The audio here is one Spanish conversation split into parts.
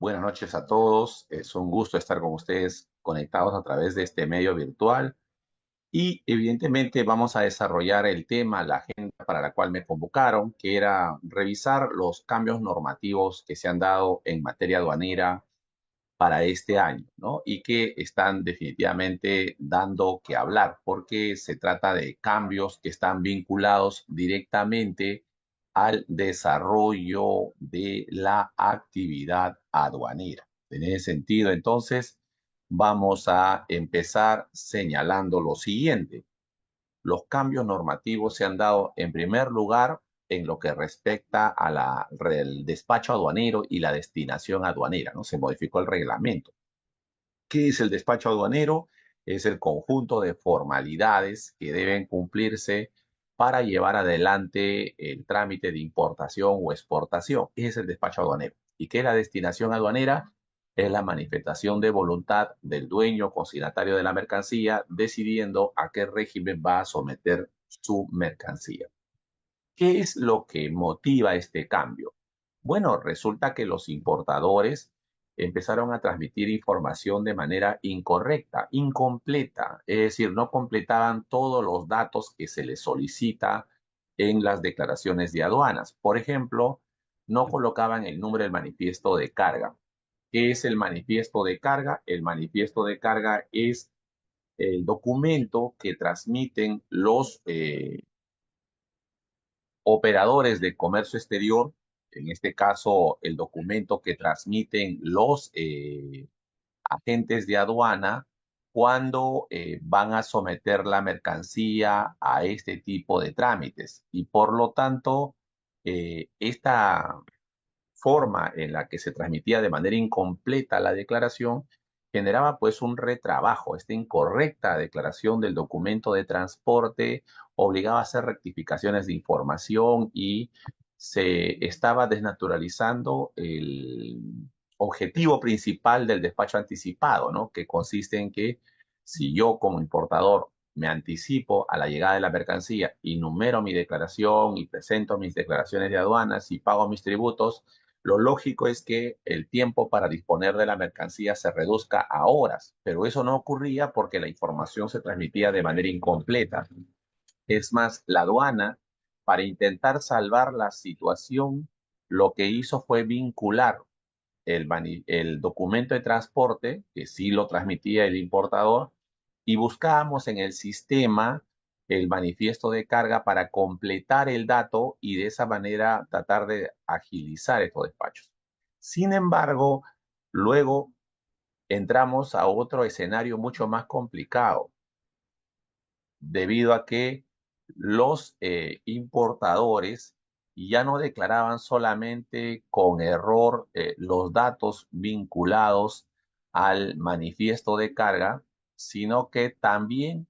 Buenas noches a todos. Es un gusto estar con ustedes conectados a través de este medio virtual y evidentemente vamos a desarrollar el tema, la agenda para la cual me convocaron, que era revisar los cambios normativos que se han dado en materia aduanera para este año, ¿no? Y que están definitivamente dando que hablar, porque se trata de cambios que están vinculados directamente al desarrollo de la actividad aduanera. En ese sentido, entonces, vamos a empezar señalando lo siguiente. Los cambios normativos se han dado en primer lugar en lo que respecta al despacho aduanero y la destinación aduanera, ¿no? Se modificó el reglamento. ¿Qué es el despacho aduanero? Es el conjunto de formalidades que deben cumplirse para llevar adelante el trámite de importación o exportación. Ese es el despacho aduanero. ¿Y qué es la destinación aduanera? Es la manifestación de voluntad del dueño consignatario de la mercancía decidiendo a qué régimen va a someter su mercancía. ¿Qué es lo que motiva este cambio? Bueno, resulta que los importadores empezaron a transmitir información de manera incorrecta, incompleta, es decir, no completaban todos los datos que se les solicita en las declaraciones de aduanas. Por ejemplo, no colocaban el número del manifiesto de carga. ¿Qué es el manifiesto de carga? El manifiesto de carga es el documento que transmiten los operadores de comercio exterior, en este caso el documento que transmiten los agentes de aduana cuando van a someter la mercancía a este tipo de trámites. Y por lo tanto, esta forma en la que se transmitía de manera incompleta la declaración generaba pues un retrabajo. Esta incorrecta declaración del documento de transporte obligaba a hacer rectificaciones de información y se estaba desnaturalizando el objetivo principal del despacho anticipado, ¿no? Que consiste en que si yo como importador me anticipo a la llegada de la mercancía y numero mi declaración y presento mis declaraciones de aduanas y pago mis tributos, lo lógico es que el tiempo para disponer de la mercancía se reduzca a horas, pero eso no ocurría porque la información se transmitía de manera incompleta. Es más, la aduana, para intentar salvar la situación, lo que hizo fue vincular el documento de transporte, que sí lo transmitía el importador, y buscábamos en el sistema el manifiesto de carga para completar el dato y de esa manera tratar de agilizar estos despachos. Sin embargo, luego entramos a otro escenario mucho más complicado, debido a que los importadores ya no declaraban solamente con error los datos vinculados al manifiesto de carga, sino que también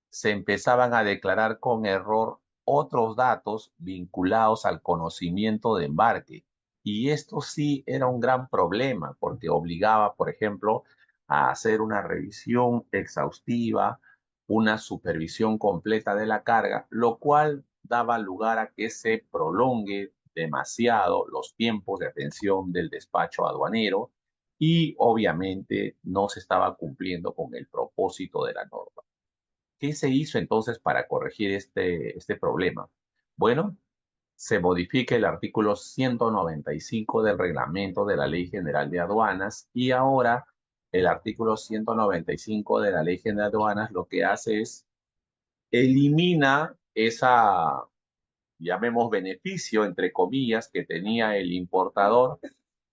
se empezaban a declarar con error otros datos vinculados al conocimiento de embarque. Y esto sí era un gran problema porque obligaba, por ejemplo, a hacer una revisión exhaustiva, una supervisión completa de la carga, lo cual daba lugar a que se prolongue demasiado los tiempos de atención del despacho aduanero y obviamente no se estaba cumpliendo con el propósito de la norma. ¿Qué se hizo entonces para corregir este problema? Bueno, se modifica el artículo 195 del reglamento de la Ley General de Aduanas y ahora el artículo 195 de la Ley General de Aduanas lo que hace es elimina esa, llamemos beneficio, entre comillas, que tenía el importador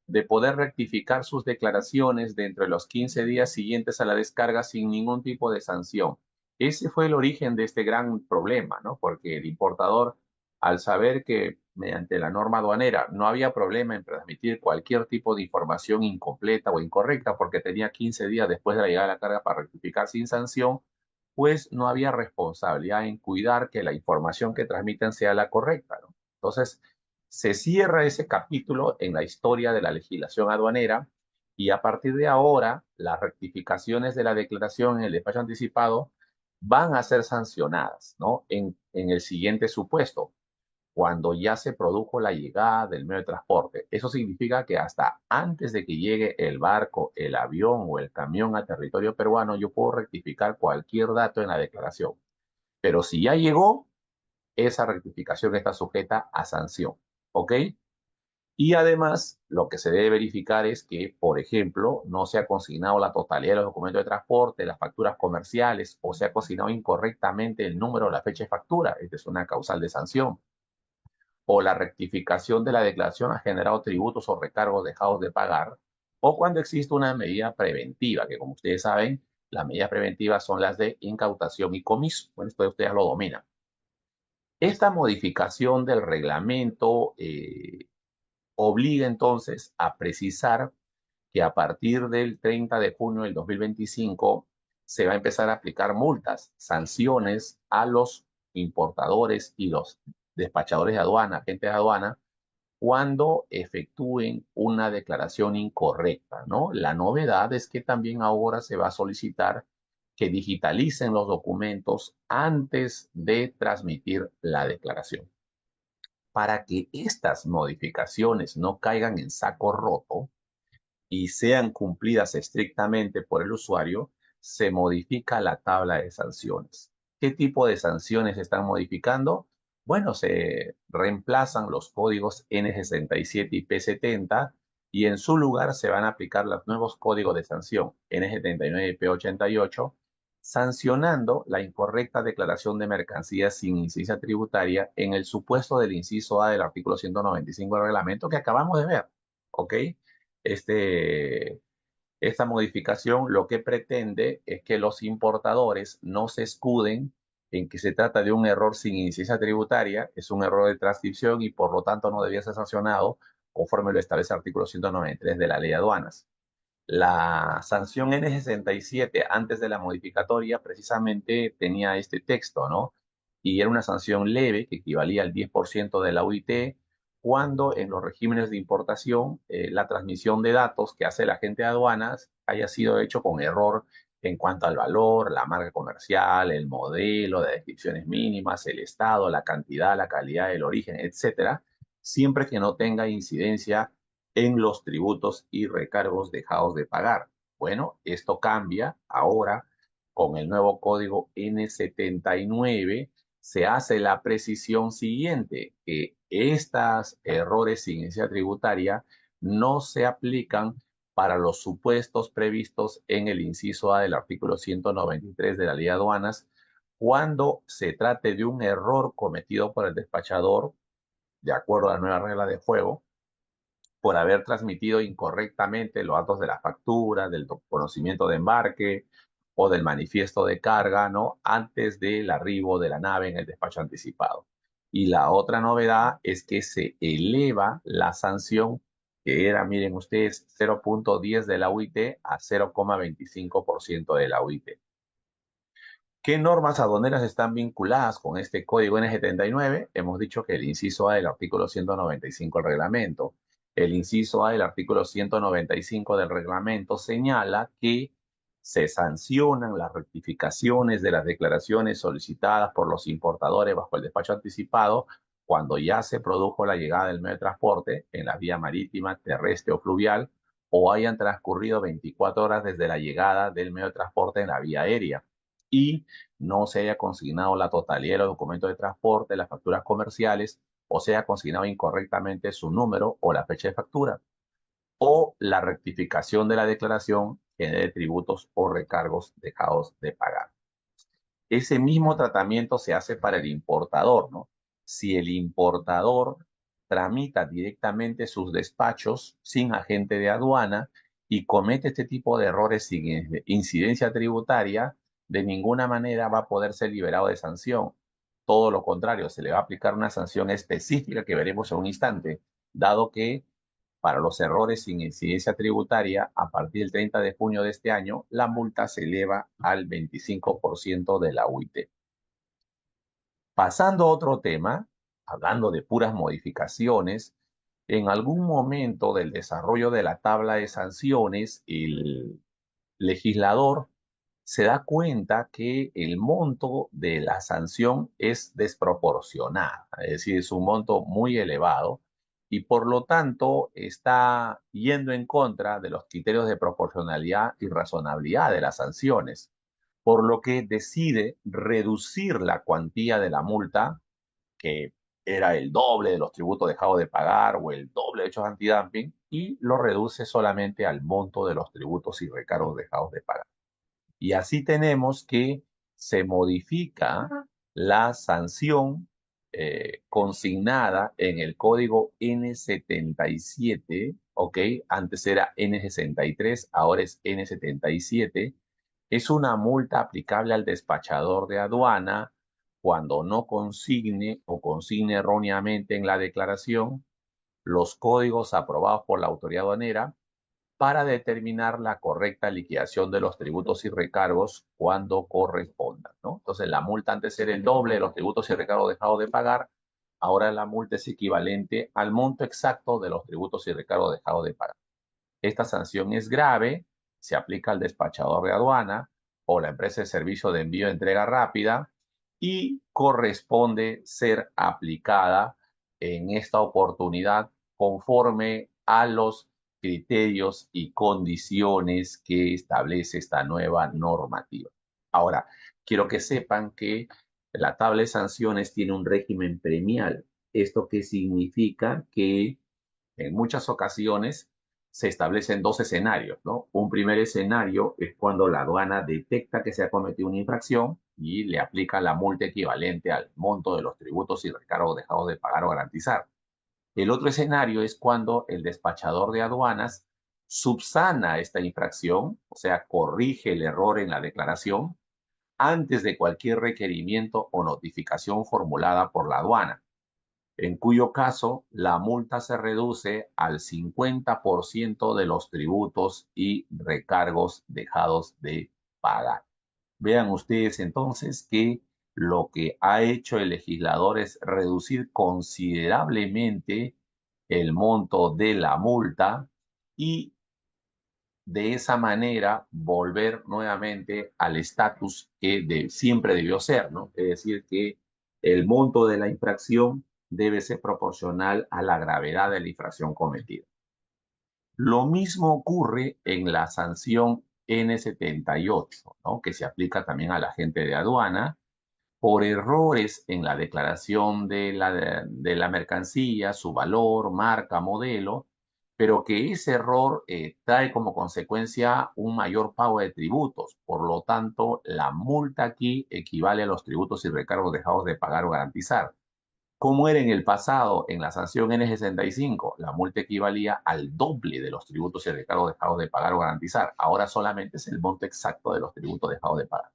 de poder rectificar sus declaraciones dentro de los 15 días siguientes a la descarga sin ningún tipo de sanción. Ese fue el origen de este gran problema, ¿no? Porque el importador, al saber que mediante la norma aduanera no había problema en transmitir cualquier tipo de información incompleta o incorrecta, porque tenía 15 días después de la llegada de la carga para rectificar sin sanción, pues no había responsabilidad en cuidar que la información que transmiten sea la correcta, ¿no? Entonces, se cierra ese capítulo en la historia de la legislación aduanera y a partir de ahora las rectificaciones de la declaración en el despacho anticipado van a ser sancionadas, ¿no? En el siguiente supuesto. cuando ya se produjo la llegada del medio de transporte. Eso significa que hasta antes de que llegue el barco, el avión o el camión a territorio peruano, yo puedo rectificar cualquier dato en la declaración. Pero si ya llegó, esa rectificación está sujeta a sanción. ¿Ok? Y además, lo que se debe verificar es que, por ejemplo, no se ha consignado la totalidad de los documentos de transporte, las facturas comerciales, o se ha consignado incorrectamente el número o la fecha de factura. Esta es una causal de sanción. O la rectificación de la declaración ha generado tributos o recargos dejados de pagar. O cuando existe una medida preventiva, que como ustedes saben, las medidas preventivas son las de incautación y comiso. Bueno, esto ustedes lo dominan. Esta modificación del reglamento obliga entonces a precisar que a partir del 30 de junio del 2025 se va a empezar a aplicar multas, sanciones a los importadores y los despachadores de aduana, agentes de aduana, cuando efectúen una declaración incorrecta, ¿no? La novedad es que también ahora se va a solicitar que digitalicen los documentos antes de transmitir la declaración. Para que estas modificaciones no caigan en saco roto, y sean cumplidas estrictamente por el usuario, se modifica la tabla de sanciones. ¿Qué tipo de sanciones se están modificando? Bueno, se reemplazan los códigos N67 y P70 y en su lugar se van a aplicar los nuevos códigos de sanción N79 y P88, sancionando la incorrecta declaración de mercancías sin incidencia tributaria en el supuesto del inciso A del artículo 195 del reglamento que acabamos de ver. ¿Ok? Este, esta modificación lo que pretende es que los importadores no se escuden en que se trata de un error sin incidencia tributaria, es un error de transcripción y por lo tanto no debía ser sancionado conforme lo establece el artículo 193 de la Ley de Aduanas. La sanción N67 antes de la modificatoria precisamente tenía este texto, ¿no? Y era una sanción leve que equivalía al 10% de la UIT cuando en los regímenes de importación la transmisión de datos que hace el agente de aduanas haya sido hecho con error en cuanto al valor, la marca comercial, el modelo, las descripciones mínimas, el estado, la cantidad, la calidad, el origen, etcétera, siempre que no tenga incidencia en los tributos y recargos dejados de pagar. Bueno, esto cambia ahora con el nuevo código N79. Se hace la precisión siguiente, que estos errores sin incidencia tributaria no se aplican para los supuestos previstos en el inciso A del artículo 193 de la Ley de Aduanas, cuando se trate de un error cometido por el despachador, de acuerdo a la nueva regla de juego, por haber transmitido incorrectamente los datos de la factura, del conocimiento de embarque o del manifiesto de carga, ¿no? Antes del arribo de la nave en el despacho anticipado. Y la otra novedad es que se eleva la sanción, que era, miren ustedes, 0.10 de la UIT a 0,25% de la UIT. ¿Qué normas aduaneras están vinculadas con este código N79? Hemos dicho que el inciso A del artículo 195 del reglamento. El inciso A del artículo 195 del reglamento señala que se sancionan las rectificaciones de las declaraciones solicitadas por los importadores bajo el despacho anticipado cuando ya se produjo la llegada del medio de transporte en la vía marítima, terrestre o fluvial o hayan transcurrido 24 horas desde la llegada del medio de transporte en la vía aérea y no se haya consignado la totalidad de los documentos de transporte, las facturas comerciales, o se haya consignado incorrectamente su número o la fecha de factura, o la rectificación de la declaración genere tributos o recargos dejados de pagar. Ese mismo tratamiento se hace para el importador, ¿no? Si el importador tramita directamente sus despachos sin agente de aduana y comete este tipo de errores sin incidencia tributaria, de ninguna manera va a poder ser liberado de sanción. Todo lo contrario, se le va a aplicar una sanción específica que veremos en un instante, dado que para los errores sin incidencia tributaria, a partir del 30 de junio de este año, la multa se eleva al 25% de la UIT. Pasando a otro tema, hablando de puras modificaciones, en algún momento del desarrollo de la tabla de sanciones, el legislador se da cuenta que el monto de la sanción es desproporcionado, es decir, es un monto muy elevado y por lo tanto está yendo en contra de los criterios de proporcionalidad y razonabilidad de las sanciones, por lo que decide reducir la cuantía de la multa, que era el doble de los tributos dejados de pagar o el doble de hechos antidumping, y lo reduce solamente al monto de los tributos y recargos dejados de pagar. Y así tenemos que se modifica la sanción consignada en el código N77, ¿ok? Antes era N63, ahora es N77. Es una multa aplicable al despachador de aduana cuando no consigne o consigne erróneamente en la declaración los códigos aprobados por la autoridad aduanera para determinar la correcta liquidación de los tributos y recargos cuando correspondan, ¿no? Entonces, la multa antes era el doble de los tributos y recargos dejados de pagar, ahora la multa es equivalente al monto exacto de los tributos y recargos dejados de pagar. Esta sanción es grave, se aplica al despachador de aduana o la empresa de servicio de envío de entrega rápida y corresponde ser aplicada en esta oportunidad conforme a los criterios y condiciones que establece esta nueva normativa. Ahora, quiero que sepan que la tabla de sanciones tiene un régimen premial. ¿Esto qué significa? Que en muchas ocasiones se establecen dos escenarios, ¿no? Un primer escenario es cuando la aduana detecta que se ha cometido una infracción y le aplica la multa equivalente al monto de los tributos y recargos dejados de pagar o garantizar. El otro escenario es cuando el despachador de aduanas subsana esta infracción, o sea, corrige el error en la declaración antes de cualquier requerimiento o notificación formulada por la aduana, en cuyo caso la multa se reduce al 50% de los tributos y recargos dejados de pagar. Vean ustedes entonces que lo que ha hecho el legislador es reducir considerablemente el monto de la multa y de esa manera volver nuevamente al estatus que siempre debió ser, ¿no? Es decir, que el monto de la infracción debe ser proporcional a la gravedad de la infracción cometida. Lo mismo ocurre en la sanción N78, ¿no? Que se aplica también a la gente de aduana por errores en la declaración de la mercancía, su valor, marca, modelo, pero que ese error trae como consecuencia un mayor pago de tributos. Por lo tanto, la multa aquí equivale a los tributos y recargos dejados de pagar o garantizar. ¿Cómo era en el pasado en la sanción N65? La multa equivalía al doble de los tributos y recargos dejados de pagar o garantizar. Ahora solamente es el monto exacto de los tributos dejados de pagar.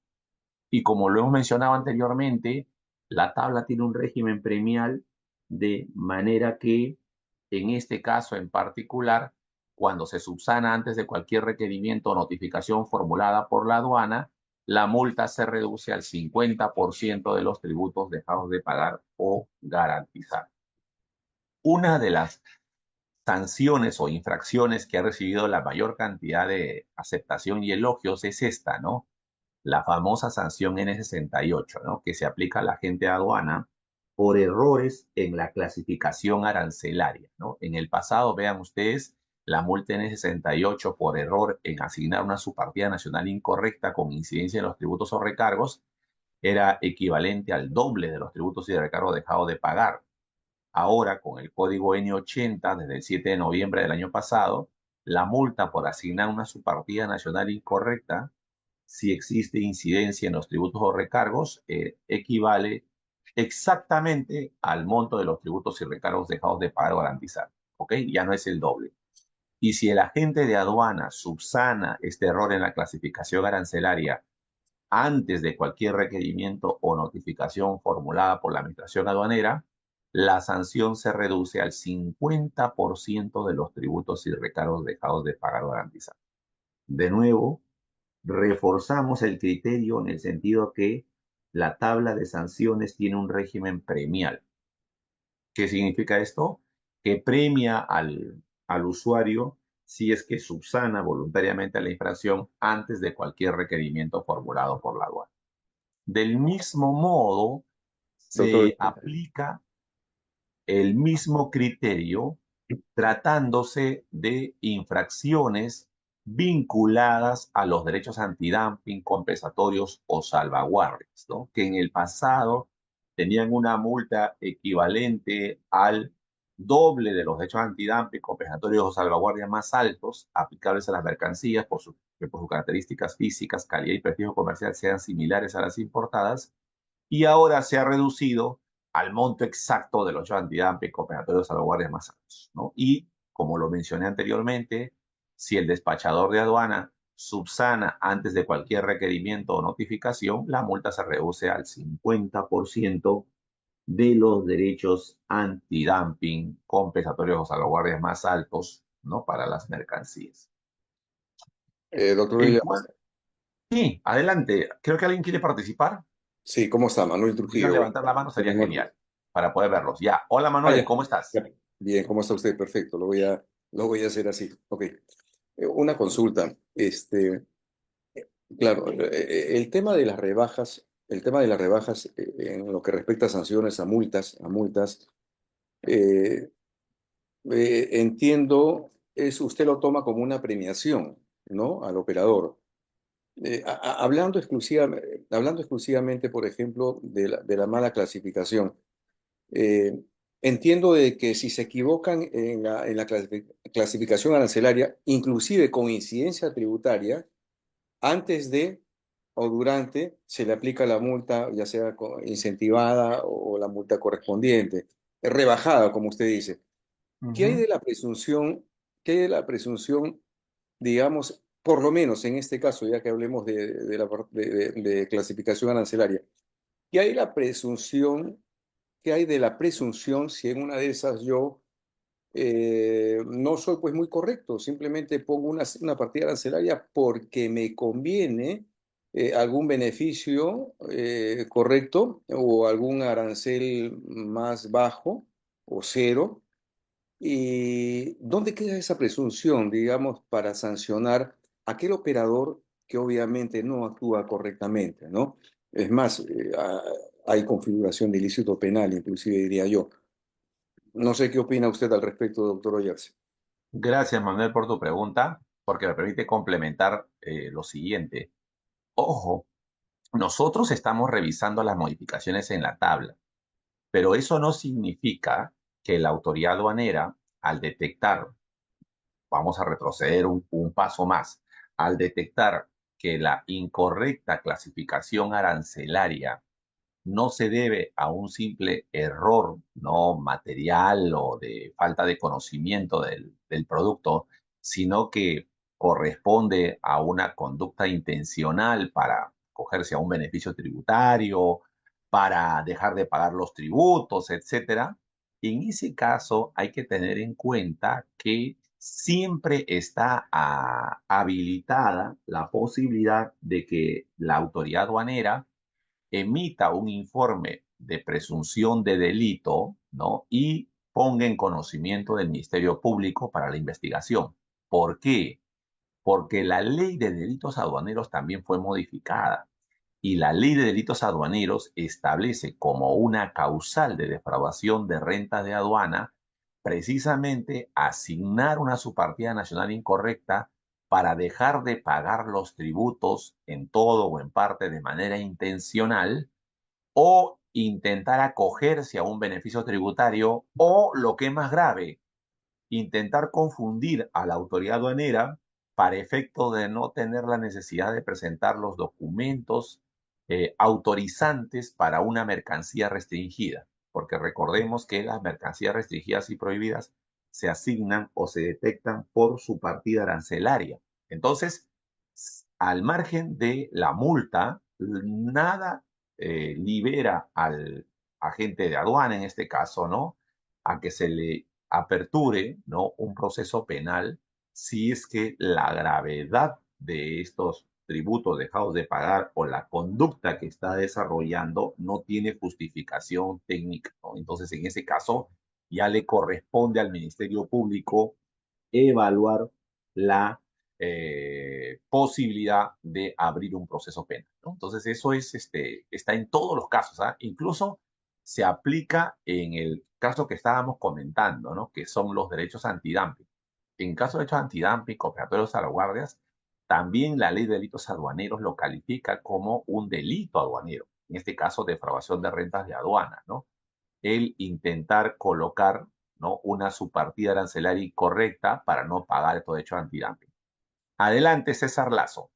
Y como lo hemos mencionado anteriormente, la tabla tiene un régimen premial de manera que en este caso en particular, cuando se subsana antes de cualquier requerimiento o notificación formulada por la aduana, la multa se reduce al 50% de los tributos dejados de pagar o garantizar. Una de las sanciones o infracciones que ha recibido la mayor cantidad de aceptación y elogios es esta, ¿no? La famosa sanción N68, ¿no? Que se aplica a la gente de aduana por errores en la clasificación arancelaria, ¿no? En el pasado, vean ustedes, la multa N68 por error en asignar una subpartida nacional incorrecta con incidencia en los tributos o recargos era equivalente al doble de los tributos y recargos dejados de pagar. Ahora, con el código N80, desde el 7 de noviembre del año pasado, la multa por asignar una subpartida nacional incorrecta, si existe incidencia en los tributos o recargos, equivale exactamente al monto de los tributos y recargos dejados de pagar o garantizar. ¿Ok? Ya no es el doble. Y si el agente de aduana subsana este error en la clasificación arancelaria antes de cualquier requerimiento o notificación formulada por la Administración Aduanera, la sanción se reduce al 50% de los tributos y recargos dejados de pagar o garantizar. De nuevo, reforzamos el criterio en el sentido que la tabla de sanciones tiene un régimen premial. ¿Qué significa esto? Que premia al usuario si es que subsana voluntariamente la infracción antes de cualquier requerimiento formulado por la aduana. Del mismo modo, Doctor, se aplica el mismo criterio tratándose de infracciones vinculadas a los derechos antidumping, compensatorios o salvaguardias, ¿no? Que en el pasado tenían una multa equivalente al doble de los derechos antidumping, compensatorios o salvaguardias más altos aplicables a las mercancías que por sus características físicas, calidad y prestigio comercial sean similares a las importadas, y ahora se ha reducido al monto exacto de los antidumping, compensatorios, salvaguardias más altos, ¿no? Y como lo mencioné anteriormente, si el despachador de aduana subsana antes de cualquier requerimiento o notificación, la multa se reduce al 50% de los derechos antidumping, compensatorios o salvaguardias más altos, ¿no? Para las mercancías. doctor En Villas, cuanto... Sí, adelante. Creo que alguien quiere participar. sí, ¿cómo está? Manuel Si pudieran Trujillo. levantar la mano sería Buenas genial para poder verlos. Ya. Hola Ah, Manuel, ya. ¿cómo estás? Ya. Bien, ¿cómo está usted? Perfecto, lo voy a hacer así. Ok. Una consulta. Claro, el tema de las rebajas en lo que respecta a sanciones, a multas, eh, entiendo, usted lo toma como una premiación, ¿no? Al operador. Hablando exclusivamente, por ejemplo, de la mala clasificación. Eh, entiendo de que si se equivocan en la clasificación arancelaria, inclusive con incidencia tributaria, antes de o durante se le aplica la multa, ya sea incentivada o la multa correspondiente, rebajada, como usted dice. ¿Qué hay Ujú. de la presunción? ¿Qué hay de la presunción, digamos, por lo menos en este caso, ya que hablemos de clasificación arancelaria? ¿Qué hay la presunción? ¿Qué hay de la presunción si en una de esas yo no soy pues muy correcto, simplemente pongo una partida arancelaria porque me conviene algún beneficio correcto o algún arancel más bajo o cero? ¿Y dónde queda esa presunción, digamos, para sancionar a aquel operador que obviamente no actúa correctamente, ¿no? Es más, hay configuración de ilícito penal, inclusive diría yo. No sé qué opina usted al respecto, doctor Oyarse. Gracias Manuel por tu pregunta, porque me permite complementar lo siguiente. Ojo, nosotros estamos revisando las modificaciones en la tabla, pero eso no significa que la autoridad aduanera, al detectar, vamos a retroceder un paso más, al detectar que la incorrecta clasificación arancelaria no se debe a un simple error no material o de falta de conocimiento del producto, sino que corresponde a una conducta intencional para cogerse a un beneficio tributario, para dejar de pagar los tributos, etcétera. En ese caso hay que tener en cuenta que siempre está habilitada la posibilidad de que la autoridad aduanera emita un informe de presunción de delito, ¿no? Y ponga en conocimiento del Ministerio Público para la investigación. ¿Por qué? Porque la ley de delitos aduaneros también fue modificada y la ley de delitos aduaneros establece como una causal de defraudación de renta de aduana precisamente asignar una subpartida nacional incorrecta para dejar de pagar los tributos en todo o en parte de manera intencional o intentar acogerse a un beneficio tributario o, lo que es más grave, intentar confundir a la autoridad aduanera para efecto de no tener la necesidad de presentar los documentos autorizantes para una mercancía restringida, porque recordemos que las mercancías restringidas y prohibidas se asignan o se detectan por su partida arancelaria. Entonces, al margen de la multa, nada libera al agente de aduana, en este caso, ¿no? A que se le aperture, ¿no? Un proceso penal si es que la gravedad de estos tributos dejados de pagar o la conducta que está desarrollando no tiene justificación técnica, ¿no? Entonces, en ese caso, ya le corresponde al Ministerio Público evaluar la posibilidad de abrir un proceso penal, ¿no? Entonces, eso es, está en todos los casos, ¿ah? Incluso se aplica en el caso que estábamos comentando, ¿no? Que son los derechos antidumping. En caso de derechos antidumping, operatorios salvaguardias, también la ley de delitos aduaneros lo califica como un delito aduanero, en este caso, defraudación de rentas de aduana, ¿no? El intentar colocar, ¿no?, una subpartida arancelaria incorrecta para no pagar estos derechos antidumping. Adelante, César Lazo.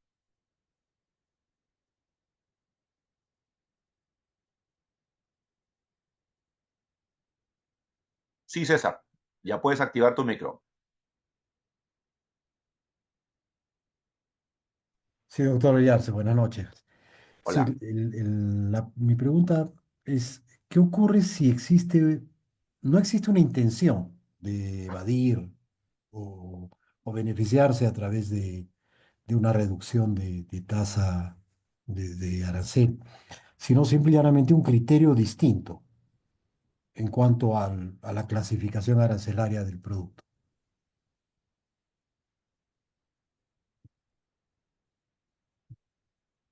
Sí, César, ya puedes activar tu micro. Sí, doctor Oyarce, buenas noches. Sí, Hola. mi pregunta es, ¿qué ocurre si no existe una intención de evadir o, o beneficiarse a través de una reducción de tasa de arancel, sino simplemente un criterio distinto en cuanto a la clasificación arancelaria del producto?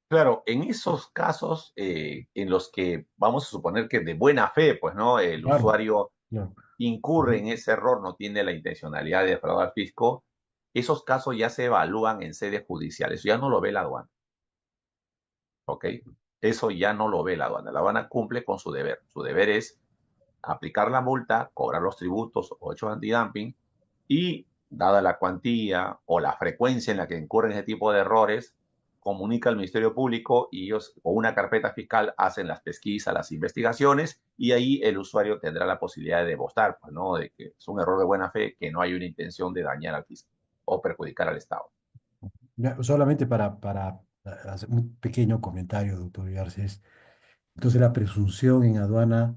Claro, en esos casos en los que vamos a suponer que de buena fe, pues, ¿no? El Claro, usuario claro. incurre Ujú. en ese error, no tiene la intencionalidad de defraudar al fisco, esos casos ya se evalúan en sede judicial, eso ya no lo ve la aduana, ¿ok? Eso ya no lo ve la aduana. La aduana cumple con su deber. Su deber es aplicar la multa, cobrar los tributos o hechos antidumping y, dada la cuantía o la frecuencia en la que incurren ese tipo de errores, comunica al Ministerio Público y ellos, o una carpeta fiscal, hacen las pesquisas, las investigaciones y ahí el usuario tendrá la posibilidad de demostrar, pues, ¿no?, de que es un error de buena fe, que no hay una intención de dañar al fisco o perjudicar al Estado. Ya, solamente para hacer un pequeño comentario, doctor Garcés. Entonces, la presunción en aduana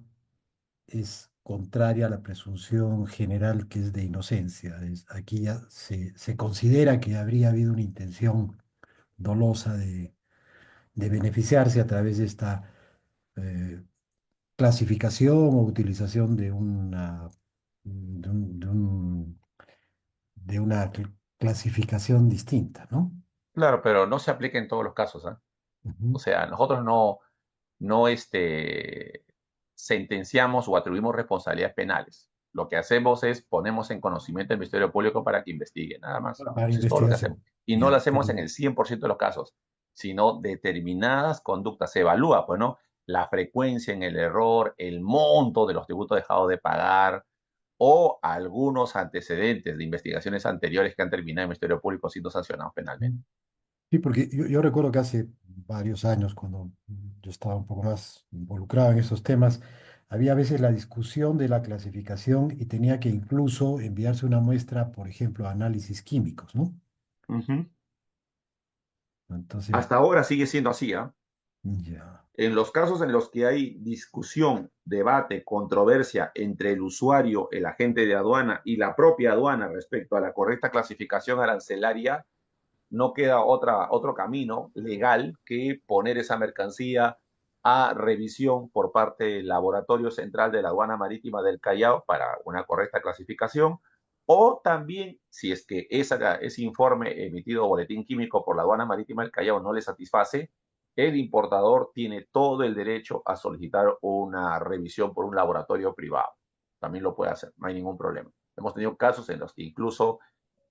es contraria a la presunción general que es de inocencia. Aquí ya se considera que habría habido una intención dolosa de beneficiarse a través de esta eh, clasificación o utilización de una clasificación distinta, ¿no? Claro, pero no se aplica en todos los casos, ¿eh? O Ujú. sea, nosotros no sentenciamos o atribuimos responsabilidades penales. Lo que hacemos es ponemos en conocimiento del Ministerio Público para que investigue, nada más. Para Eso es todo lo que hacemos. investigación. Y no lo Ya, hacemos en el 100% de los casos, sino determinadas conductas. Se evalúa, pues, ¿no?, la frecuencia en el error, el monto de los tributos dejados de pagar o algunos antecedentes de investigaciones anteriores que han terminado en el Ministerio Público siendo sancionados penalmente. sí, porque yo recuerdo que hace varios años, cuando yo estaba un poco más involucrado en esos temas, había a veces la discusión de la clasificación y tenía que incluso enviarse una muestra, por ejemplo, a análisis químicos, ¿no? Ujú. Entonces, Hasta ahora sigue siendo así, ¿ah? ya. En los casos en los que hay discusión, debate, controversia entre el usuario, el agente de aduana y la propia aduana respecto a la correcta clasificación arancelaria, no queda otro camino legal que poner esa mercancía a revisión por parte del Laboratorio Central de la Aduana Marítima del Callao para una correcta clasificación, o también, si es que ese informe emitido boletín químico por la Aduana Marítima del Callao no le satisface, el importador tiene todo el derecho a solicitar una revisión por un laboratorio privado. También lo puede hacer, no hay ningún problema. Hemos tenido casos en los que incluso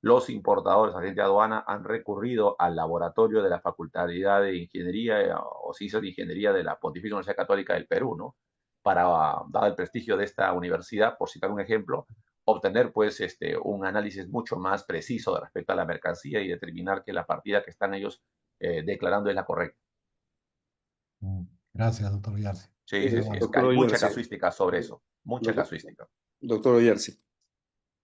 los importadores, agentes de aduana, han recurrido al laboratorio de la Facultad de Ingeniería o Ciencias de Ingeniería de la Pontificia Universidad Católica del Perú, ¿no?, para, dado el prestigio de esta universidad, por citar un ejemplo, obtener, pues, un análisis mucho más preciso respecto a la mercancía y determinar que la partida que están ellos declarando es la correcta. Mm, gracias, doctor Yarse. Sí, sí, sí, Doctor hay mucha Oyarce, casuística sobre eso, mucha doc- casuística. doctor Oyarce,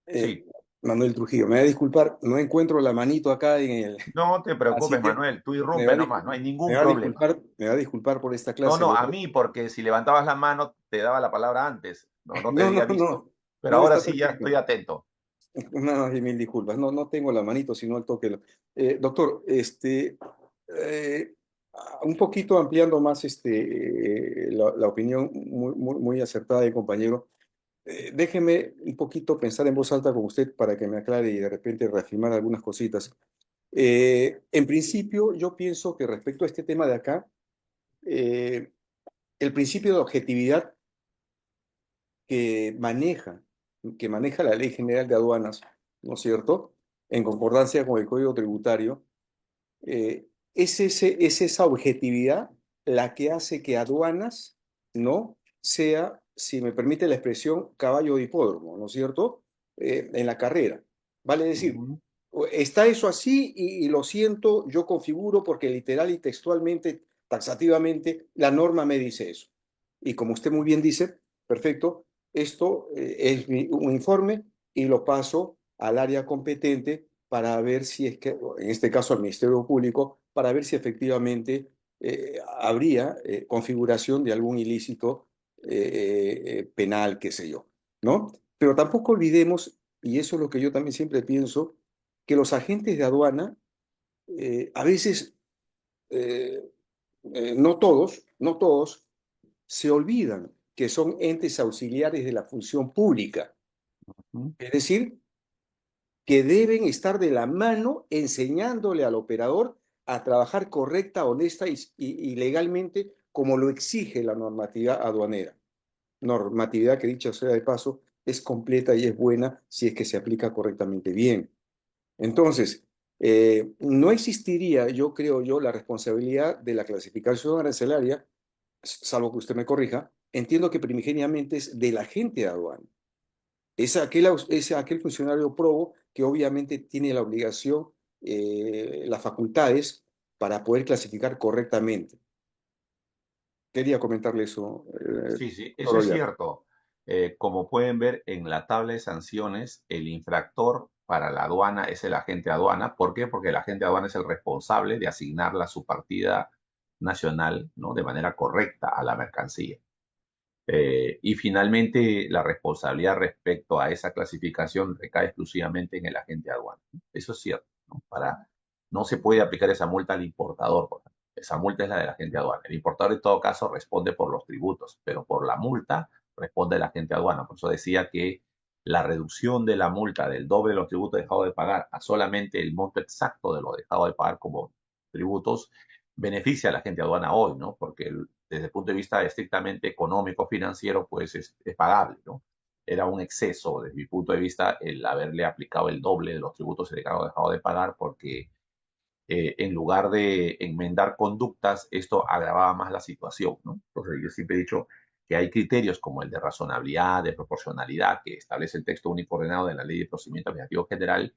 eh, Sí, Manuel Trujillo, me va a disculpar, no encuentro la manito acá en el, no te así preocupes, que Manuel, tú me va irrumpe a, nomás, discul- no hay ningún problema. me va a disculpar por esta No, clase no, de... a mí porque si levantabas la mano te daba la palabra antes. No, no te No, había no, visto, no, pero no ahora está sí ya perfecto. estoy atento. No, y mil disculpas. No, no tengo la manito, sino el toque. Doctor, eh, un poquito ampliando más la opinión muy acertada del compañero. Déjeme un poquito pensar en voz alta con usted para que me aclare y de repente reafirmar algunas cositas. En principio, yo pienso que respecto a este tema de acá, eh, el principio de objetividad que maneja, que maneja la Ley General de Aduanas, ¿no es cierto? En concordancia con el Código Tributario, es esa objetividad la que hace que aduanas, ¿no? Sea, si me permite la expresión, caballo de hipódromo, ¿no es cierto? En la carrera. Vale decir, Ujú, está eso así y lo siento, yo configuro porque literal y textualmente, taxativamente, la norma me dice eso. Y como usted muy bien dice, perfecto, esto es un informe y lo paso al área competente para ver si es que, en este caso al Ministerio Público, para ver si efectivamente habría configuración de algún ilícito penal, qué sé yo, ¿no? Pero tampoco olvidemos, y eso es lo que yo también siempre pienso, que los agentes de aduana a veces, eh, no todos, se olvidan que son entes auxiliares de la función pública. ujú. Es decir, que deben estar de la mano enseñándole al operador a trabajar correcta, honesta y legalmente como lo exige la normatividad aduanera. Normatividad que, dicho sea de paso, es completa y es buena si es que se aplica correctamente bien. Entonces, no existiría, yo creo yo, la responsabilidad de la clasificación arancelaria, salvo que usted me corrija, entiendo que primigeniamente es del agente de aduana. Es aquel funcionario probo que obviamente tiene la obligación, las facultades para poder clasificar correctamente. Quería comentarle eso, Sí, sí, eso doctor es Ollar. cierto. Como pueden ver en la tabla de sanciones, el infractor para la aduana es el agente de aduana. ¿Por qué? Porque el agente de aduana es el responsable de asignarla a su partida nacional, ¿no? De manera correcta a la mercancía. Y finalmente, la responsabilidad respecto a esa clasificación recae exclusivamente en el agente de aduana. Eso es cierto, ¿no? No se puede aplicar esa multa al importador, por ejemplo. Esa multa es la del agente de aduana. El importador, en todo caso, responde por los tributos, pero por la multa responde el agente de aduana. Por eso decía que la reducción de la multa del doble de los tributos dejados de pagar a solamente el monto exacto de lo dejado de pagar como tributos beneficia a la agente de aduana hoy, ¿no? Porque desde el punto de vista estrictamente económico, financiero, pues es pagable, ¿no? Era un exceso, desde mi punto de vista, el haberle aplicado el doble de los tributos que dejado de pagar, porque en lugar de enmendar conductas, esto agravaba más la situación, ¿no? Entonces, yo siempre he dicho que hay criterios como el de razonabilidad, de proporcionalidad, que establece el texto único ordenado de la Ley de Procedimiento Administrativo General,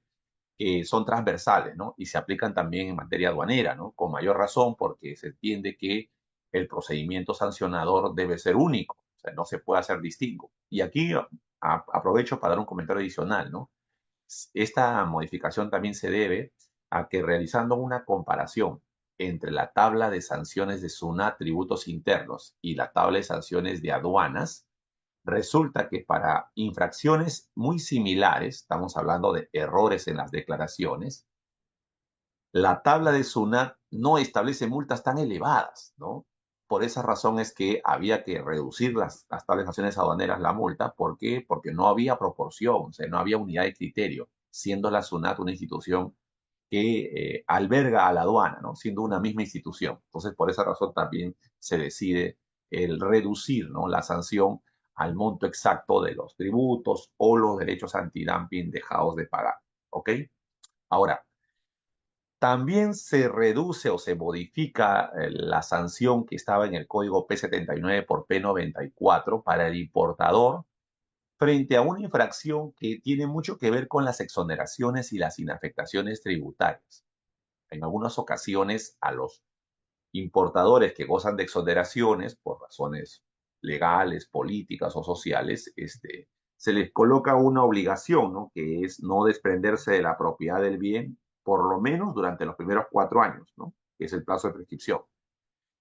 que son transversales, ¿no? Y se aplican también en materia aduanera, ¿no? Con mayor razón porque se entiende que el procedimiento sancionador debe ser único, o sea, no se puede hacer distinto. Y aquí aprovecho para dar un comentario adicional, ¿no? Esta modificación también se debe a que realizando una comparación entre la tabla de sanciones de SUNAT tributos internos y la tabla de sanciones de aduanas, resulta que para infracciones muy similares, estamos hablando de errores en las declaraciones, la tabla de SUNAT no establece multas tan elevadas, ¿no? Por esa razón es que había que reducir las tablas de sanciones aduaneras la multa. ¿Por qué? Porque no había proporción, o sea, no había unidad de criterio, siendo la SUNAT una institución que alberga a la aduana, ¿no? Siendo una misma institución. Entonces, por esa razón también se decide el reducir, ¿no? La sanción al monto exacto de los tributos o los derechos antidumping dejados de pagar. ¿Ok? Ahora, también se reduce o se modifica la sanción que estaba en el código P79 por P94 para el importador frente a una infracción que tiene mucho que ver con las exoneraciones y las inafectaciones tributarias. En algunas ocasiones a los importadores que gozan de exoneraciones por razones legales, políticas o sociales, se les coloca una obligación, ¿no? Que es no desprenderse de la propiedad del bien, por lo menos durante los primeros 4 años, ¿no? Que es el plazo de prescripción.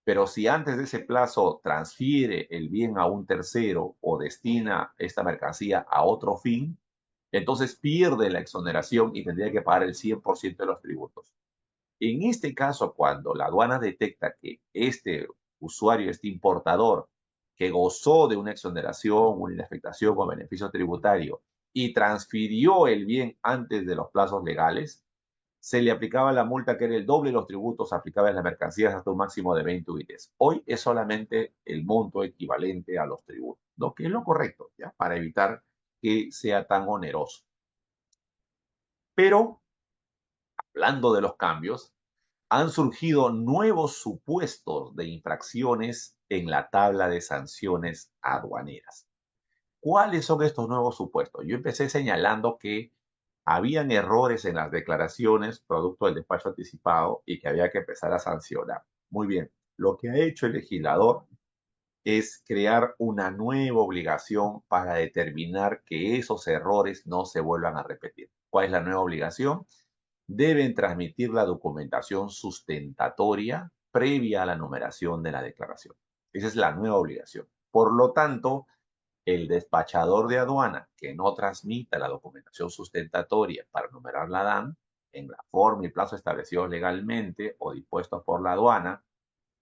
Pero si antes de ese plazo transfiere el bien a un tercero o destina esta mercancía a otro fin, entonces pierde la exoneración y tendría que pagar el 100% de los tributos. En este caso, cuando la aduana detecta que este usuario, este importador, que gozó de una exoneración, una inafectación o beneficio tributario y transfirió el bien antes de los plazos legales, se le aplicaba la multa que era el doble de los tributos aplicables en las mercancías hasta un máximo de 20 UITs. Hoy es solamente el monto equivalente a los tributos, lo que es lo correcto, ¿ya? Para evitar que sea tan oneroso. Pero, hablando de los cambios, han surgido nuevos supuestos de infracciones en la tabla de sanciones aduaneras. ¿Cuáles son estos nuevos supuestos? Yo empecé señalando que habían errores en las declaraciones producto del despacho anticipado y que había que empezar a sancionar. Muy bien, lo que ha hecho el legislador es crear una nueva obligación para determinar que esos errores no se vuelvan a repetir. ¿Cuál es la nueva obligación? Deben transmitir la documentación sustentatoria previa a la numeración de la declaración. Esa es la nueva obligación. Por lo tanto, el despachador de aduana que no transmita la documentación sustentatoria para numerar la DAN en la forma y plazo establecidos legalmente o dispuestos por la aduana,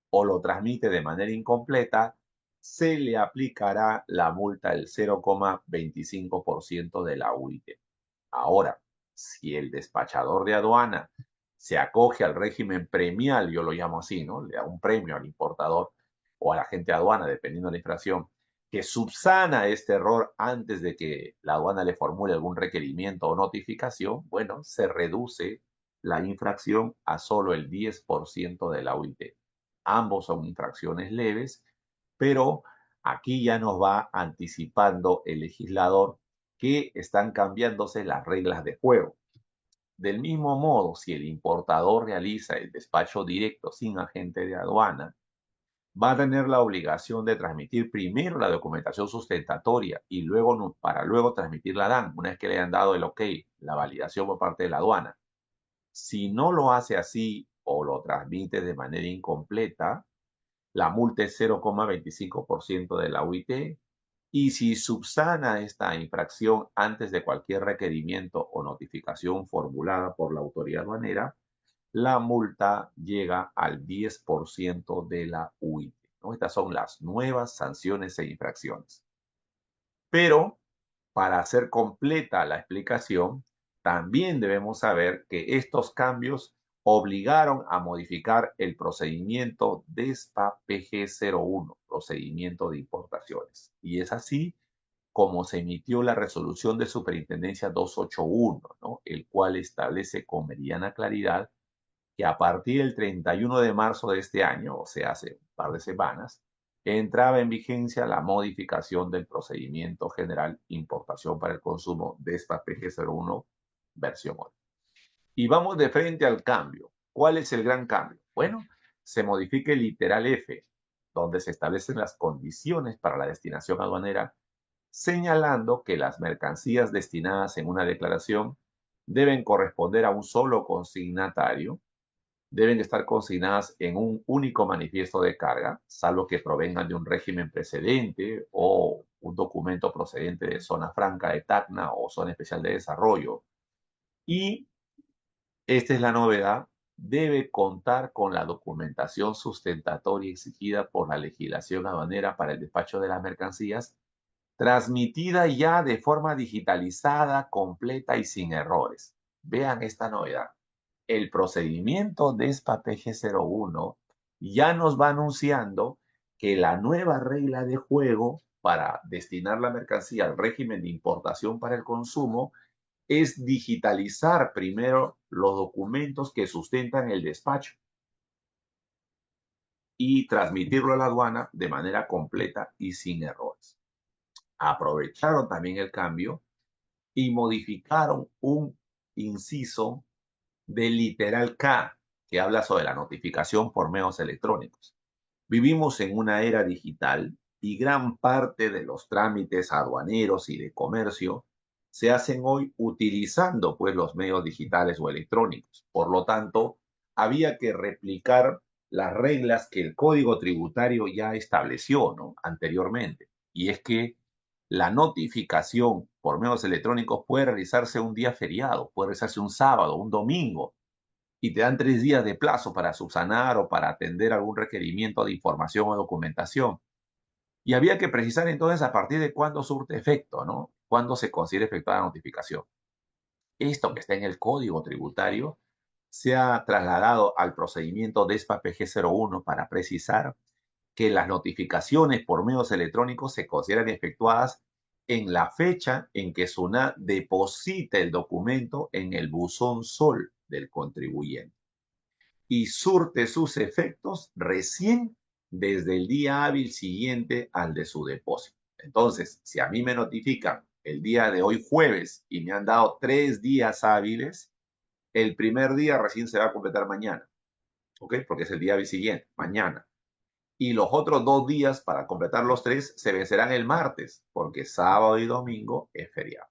o lo transmite de manera incompleta, se le aplicará la multa del 0,25% de la UIT. Ahora, si el despachador de aduana se acoge al régimen premial, yo lo llamo así, ¿no? Le da un premio al importador o al agente de aduana, dependiendo de la infracción, que subsana este error antes de que la aduana le formule algún requerimiento o notificación, bueno, se reduce la infracción a solo el 10% de la UIT. Ambos son infracciones leves, pero aquí ya nos va anticipando el legislador que están cambiándose las reglas de juego. Del mismo modo, si el importador realiza el despacho directo sin agente de aduana, va a tener la obligación de transmitir primero la documentación sustentatoria y luego para luego transmitir la DAN, una vez que le hayan dado el OK, la validación por parte de la aduana. Si no lo hace así o lo transmite de manera incompleta, la multa es 0,25% de la UIT y si subsana esta infracción antes de cualquier requerimiento o notificación formulada por la autoridad aduanera, la multa llega al 10% de la UIT, ¿no? Estas son las nuevas sanciones e infracciones. Pero para hacer completa la explicación, también debemos saber que estos cambios obligaron a modificar el procedimiento DESPA PG01, procedimiento de importaciones. Y es así como se emitió la resolución de superintendencia 281, ¿no? El cual establece con meridiana claridad que a partir del 31 de marzo de este año, o sea, hace un par de semanas, entraba en vigencia la modificación del procedimiento general importación para el consumo de esta PG01 versión 8. Y vamos de frente al cambio. ¿Cuál es el gran cambio? Bueno, se modifica el literal F, donde se establecen las condiciones para la destinación aduanera, señalando que las mercancías destinadas en una declaración deben corresponder a un solo consignatario, deben estar consignadas en un único manifiesto de carga, salvo que provengan de un régimen precedente o un documento procedente de zona franca de Tacna o zona especial de desarrollo. Y esta es la novedad, debe contar con la documentación sustentatoria exigida por la legislación aduanera para el despacho de las mercancías, transmitida ya de forma digitalizada, completa y sin errores. Vean esta novedad. El procedimiento de DESPA PG01 ya nos va anunciando que la nueva regla de juego para destinar la mercancía al régimen de importación para el consumo es digitalizar primero los documentos que sustentan el despacho y transmitirlo a la aduana de manera completa y sin errores. Aprovecharon también el cambio y modificaron un inciso del literal K, que habla sobre la notificación por medios electrónicos. Vivimos en una era digital y gran parte de los trámites aduaneros y de comercio se hacen hoy utilizando pues los medios digitales o electrónicos. Por lo tanto, había que replicar las reglas que el Código Tributario ya estableció, ¿no? Anteriormente. Y es que la notificación por medios electrónicos puede realizarse un día feriado, puede realizarse un sábado, un domingo, y te dan 3 días de plazo para subsanar o para atender algún requerimiento de información o documentación. Y había que precisar entonces a partir de cuándo surte efecto, ¿no? Cuándo se considera efectuada la notificación. Esto que está en el Código Tributario se ha trasladado al procedimiento DESPA PG01 para precisar que las notificaciones por medios electrónicos se consideran efectuadas en la fecha en que SUNAT deposita el documento en el buzón SOL del contribuyente y surte sus efectos recién desde el día hábil siguiente al de su depósito. Entonces, si a mí me notifican el día de hoy jueves y me han dado 3 días hábiles, el primer día recién se va a completar mañana, ¿ok? Porque es el día hábil siguiente, mañana. Y los otros 2 días para completar los 3 se vencerán el martes, porque sábado y domingo es feriado.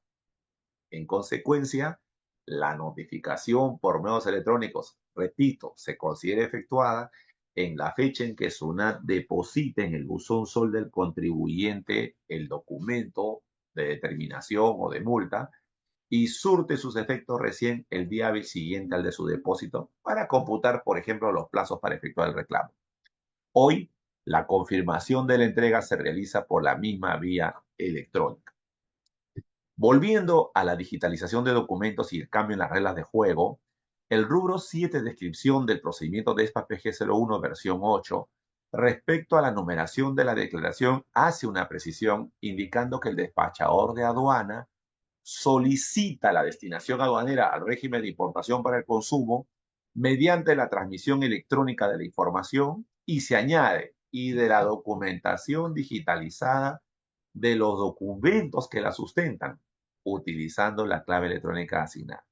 En consecuencia, la notificación por medios electrónicos, repito, se considera efectuada en la fecha en que SUNAT deposite en el buzón SOL del contribuyente el documento de determinación o de multa y surte sus efectos recién el día hábil siguiente al de su depósito para computar, por ejemplo, los plazos para efectuar el reclamo. Hoy, la confirmación de la entrega se realiza por la misma vía electrónica. Volviendo a la digitalización de documentos y el cambio en las reglas de juego, el rubro 7, descripción del procedimiento DESPA PG01 versión 8, respecto a la numeración de la declaración, hace una precisión indicando que el despachador de aduana solicita la destinación aduanera al régimen de importación para el consumo mediante la transmisión electrónica de la información y se añade y de la documentación digitalizada de los documentos que la sustentan, utilizando la clave electrónica asignada.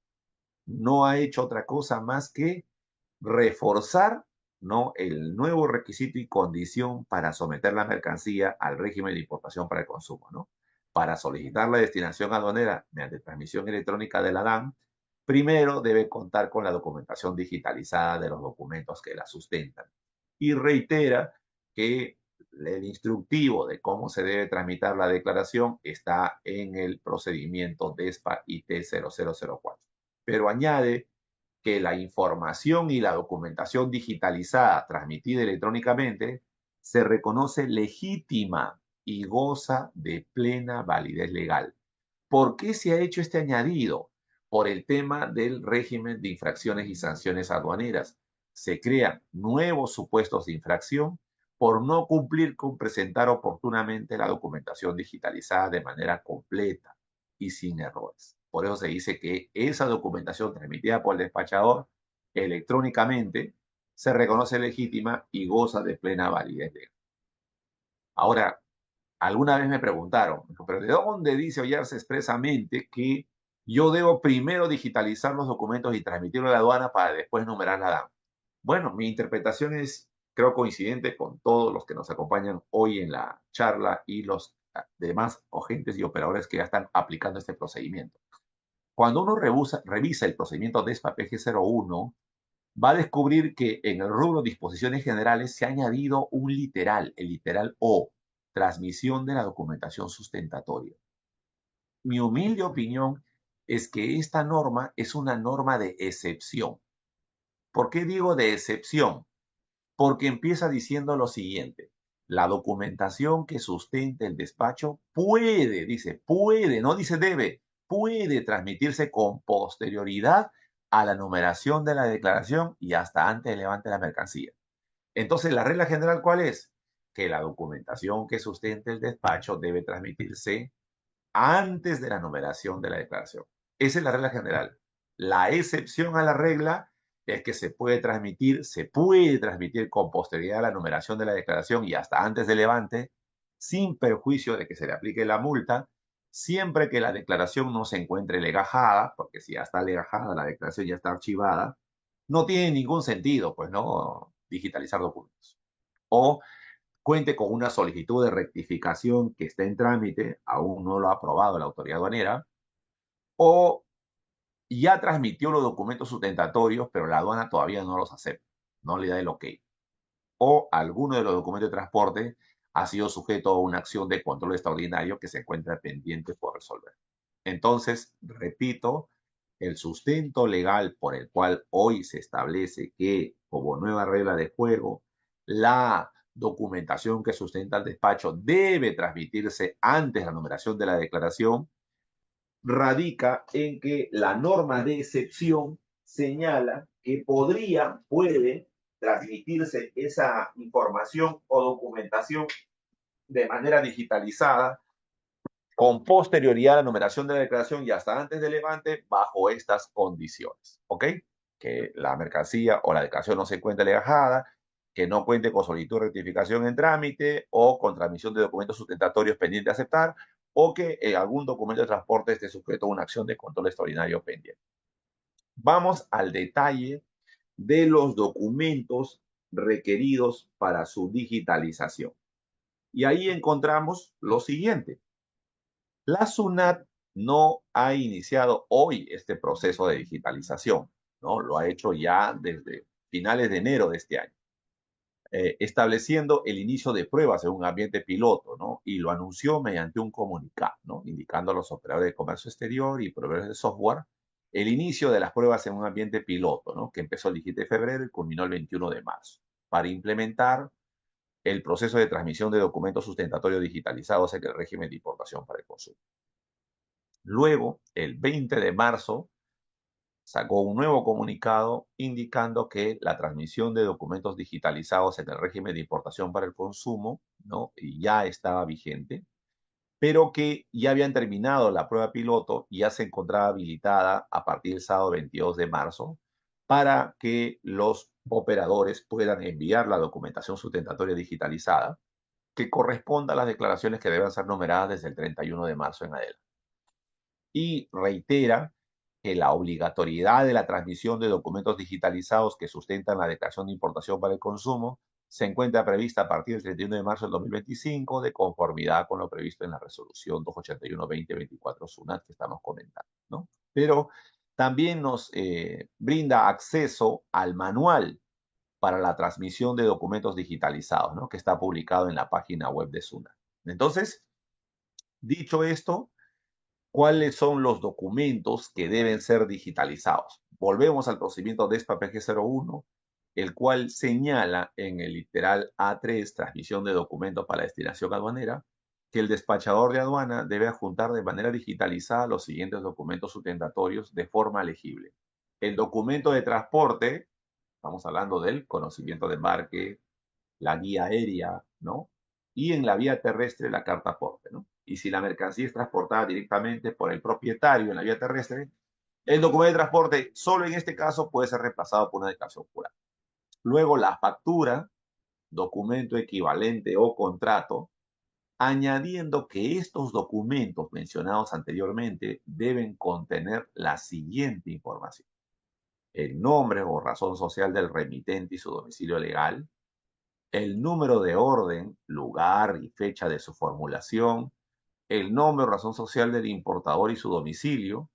No ha hecho otra cosa más que reforzar, ¿no?, el nuevo requisito y condición para someter la mercancía al régimen de importación para el consumo, ¿no? Para solicitar la destinación aduanera mediante transmisión electrónica de la DAN, primero debe contar con la documentación digitalizada de los documentos que la sustentan. Y reitera que el instructivo de cómo se debe tramitar la declaración está en el procedimiento DESPA IT 0004. Pero añade que la información y la documentación digitalizada transmitida electrónicamente se reconoce legítima y goza de plena validez legal. ¿Por qué se ha hecho este añadido? Por el tema del régimen de infracciones y sanciones aduaneras. Se crean nuevos supuestos de infracción por no cumplir con presentar oportunamente la documentación digitalizada de manera completa y sin errores. Por eso se dice que esa documentación transmitida por el despachador electrónicamente se reconoce legítima y goza de plena validez legal. Ahora, alguna vez me preguntaron, ¿pero de dónde dice Ollarse expresamente que yo debo primero digitalizar los documentos y transmitirlo a la aduana para después numerar la DAN? Bueno, mi interpretación es, creo, coincidente con todos los que nos acompañan hoy en la charla y los demás agentes y operadores que ya están aplicando este procedimiento. Cuando uno revisa el procedimiento DESPA PG01, va a descubrir que en el rubro disposiciones generales se ha añadido un literal, el literal O, transmisión de la documentación sustentatoria. Mi humilde opinión es que esta norma es una norma de excepción. ¿Por qué digo de excepción? Porque empieza diciendo lo siguiente: la documentación que sustente el despacho puede, dice, puede, no dice debe, puede transmitirse con posterioridad a la numeración de la declaración y hasta antes del levante de la mercancía. Entonces, ¿la regla general cuál es? Que la documentación que sustente el despacho debe transmitirse antes de la numeración de la declaración. Esa es la regla general. La excepción a la regla es que se puede transmitir con posterioridad a la numeración de la declaración y hasta antes del levante, sin perjuicio de que se le aplique la multa, siempre que la declaración no se encuentre legajada, porque si ya está legajada, la declaración ya está archivada, no tiene ningún sentido, pues, ¿no?, digitalizar documentos. O cuente con una solicitud de rectificación que está en trámite, aún no lo ha aprobado la autoridad aduanera, o ya transmitió los documentos sustentatorios, pero la aduana todavía no los acepta, no le da el ok. O alguno de los documentos de transporte ha sido sujeto a una acción de control extraordinario que se encuentra pendiente por resolver. Entonces, repito, el sustento legal por el cual hoy se establece que, como nueva regla de juego, la documentación que sustenta el despacho debe transmitirse antes de la numeración de la declaración, radica en que la norma de excepción señala que puede transmitirse esa información o documentación de manera digitalizada con posterioridad a la numeración de la declaración y hasta antes del levante bajo estas condiciones, ¿ok? Que la mercancía o la declaración no se encuentre legajada, que no cuente con solicitud de rectificación en trámite o con transmisión de documentos sustentatorios pendientes de aceptar, o que algún documento de transporte esté sujeto a una acción de control extraordinario pendiente. Vamos al detalle de los documentos requeridos para su digitalización. Y ahí encontramos lo siguiente. La SUNAT no ha iniciado hoy este proceso de digitalización, ¿no? Lo ha hecho ya desde finales de enero de este año, estableciendo el inicio de pruebas en un ambiente piloto, ¿no? Y lo anunció mediante un comunicado, ¿no? Indicando a los operadores de comercio exterior y proveedores de software el inicio de las pruebas en un ambiente piloto, ¿no? Que empezó el 17 de febrero y culminó el 21 de marzo, para implementar el proceso de transmisión de documentos sustentatorios digitalizados en el régimen de importación para el consumo. Luego, el 20 de marzo, sacó un nuevo comunicado indicando que la transmisión de documentos digitalizados en el régimen de importación para el consumo, ¿no? Ya estaba vigente, pero que ya habían terminado la prueba piloto y ya se encontraba habilitada a partir del sábado 22 de marzo para que los operadores puedan enviar la documentación sustentatoria digitalizada que corresponda a las declaraciones que deben ser numeradas desde el 31 de marzo en adelante. Y reitera que la obligatoriedad de la transmisión de documentos digitalizados que sustentan la declaración de importación para el consumo se encuentra prevista a partir del 31 de marzo del 2025 de conformidad con lo previsto en la resolución 281-2024 SUNAT que estamos comentando, ¿no? Pero también nos brinda acceso al manual para la transmisión de documentos digitalizados, ¿no? Que está publicado en la página web de SUNAT. Entonces, dicho esto, ¿cuáles son los documentos que deben ser digitalizados? Volvemos al procedimiento DESPA PG01, el cual señala en el literal A3, transmisión de documentos para destinación aduanera, que el despachador de aduana debe adjuntar de manera digitalizada los siguientes documentos sustentatorios de forma legible. El documento de transporte, estamos hablando del conocimiento de embarque, la guía aérea, ¿no? Y en la vía terrestre la carta aporte, ¿no? Y si la mercancía es transportada directamente por el propietario en la vía terrestre, el documento de transporte solo en este caso puede ser reemplazado por una declaración jurada. Luego la factura, documento equivalente o contrato, añadiendo que estos documentos mencionados anteriormente deben contener la siguiente información: el nombre o razón social del remitente y su domicilio legal, el número de orden, lugar y fecha de su formulación, el nombre o razón social del importador y su domicilio,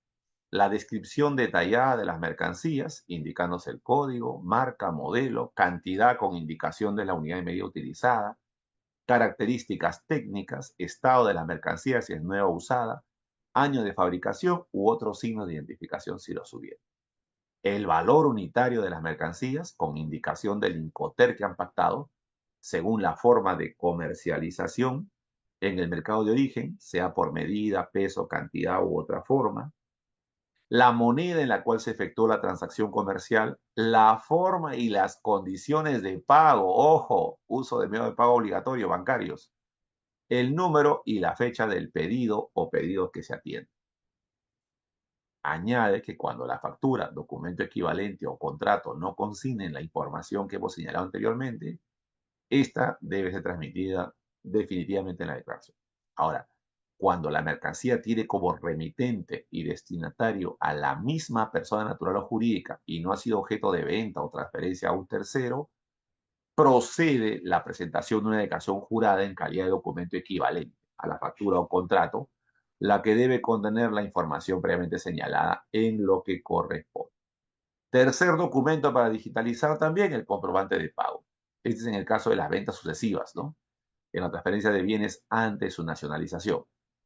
la descripción detallada de las mercancías, indicándose el código, marca, modelo, cantidad con indicación de la unidad de medida utilizada, características técnicas, estado de la mercancía si es nueva o usada, año de fabricación u otros signos de identificación si los hubiera. El valor unitario de las mercancías con indicación del Incoterm que han pactado, según la forma de comercialización en el mercado de origen, sea por medida, peso, cantidad u otra forma, la moneda en la cual se efectuó la transacción comercial, la forma y las condiciones de pago, ojo, uso de medio de pago obligatorio bancarios, el número y la fecha del pedido o pedidos que se atienden. Añade que cuando la factura, documento equivalente o contrato no consignen la información que hemos señalado anteriormente, esta debe ser transmitida definitivamente en la declaración. Ahora, cuando la mercancía tiene como remitente y destinatario a la misma persona natural o jurídica y no ha sido objeto de venta o transferencia a un tercero, procede la presentación de una declaración jurada en calidad de documento equivalente a la factura o contrato, la que debe contener la información previamente señalada en lo que corresponde. Tercer documento para digitalizar también el comprobante de pago. Este es en el caso de las ventas sucesivas, ¿no? En la transferencia de bienes antes de su nacionalización,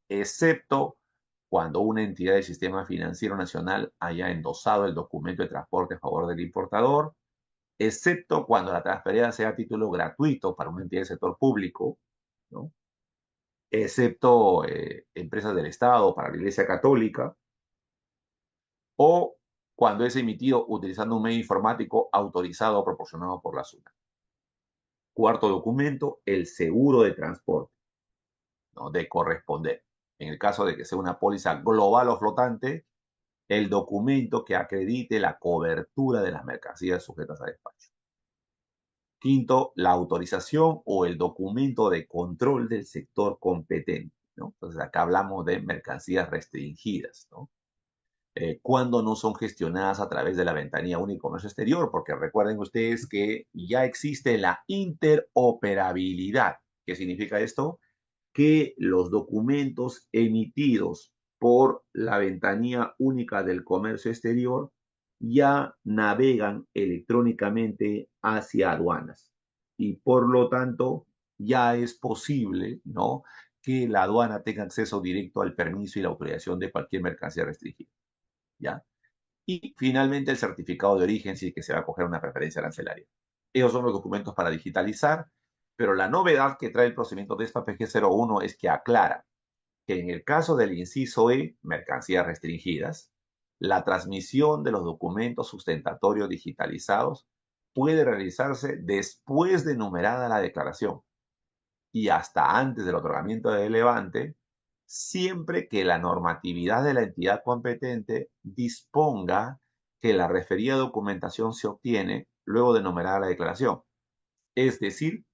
excepto cuando una entidad del sistema financiero nacional haya endosado el documento de transporte a favor del importador, excepto cuando la transferencia sea a título gratuito para una entidad del sector público, ¿no? Excepto empresas del Estado para la Iglesia Católica, o cuando es emitido utilizando un medio informático autorizado o proporcionado por la SUNAT. Cuarto documento, el seguro de transporte, ¿no? De corresponder. En el caso de que sea una póliza global o flotante, el documento que acredite la cobertura de las mercancías sujetas a despacho. Quinto, la autorización o el documento de control del sector competente, ¿no? Entonces, acá hablamos de mercancías restringidas, ¿no? Cuando no son gestionadas a través de la ventanilla única de comercio exterior, porque recuerden ustedes que ya existe la interoperabilidad. ¿Qué significa esto? Que los documentos emitidos por la ventanilla única del comercio exterior ya navegan electrónicamente hacia aduanas y por lo tanto ya es posible, ¿no?, que la aduana tenga acceso directo al permiso y la autorización de cualquier mercancía restringida, ¿ya? Y finalmente el certificado de origen si es que se va a coger una preferencia arancelaria. Esos son los documentos para digitalizar, pero la novedad que trae el procedimiento de esta PG01 es que aclara que en el caso del inciso E, mercancías restringidas, la transmisión de los documentos sustentatorios digitalizados puede realizarse después de numerada la declaración y hasta antes del otorgamiento de levante, siempre que la normatividad de la entidad competente disponga que la referida documentación se obtiene luego de numerada la declaración. Es decir,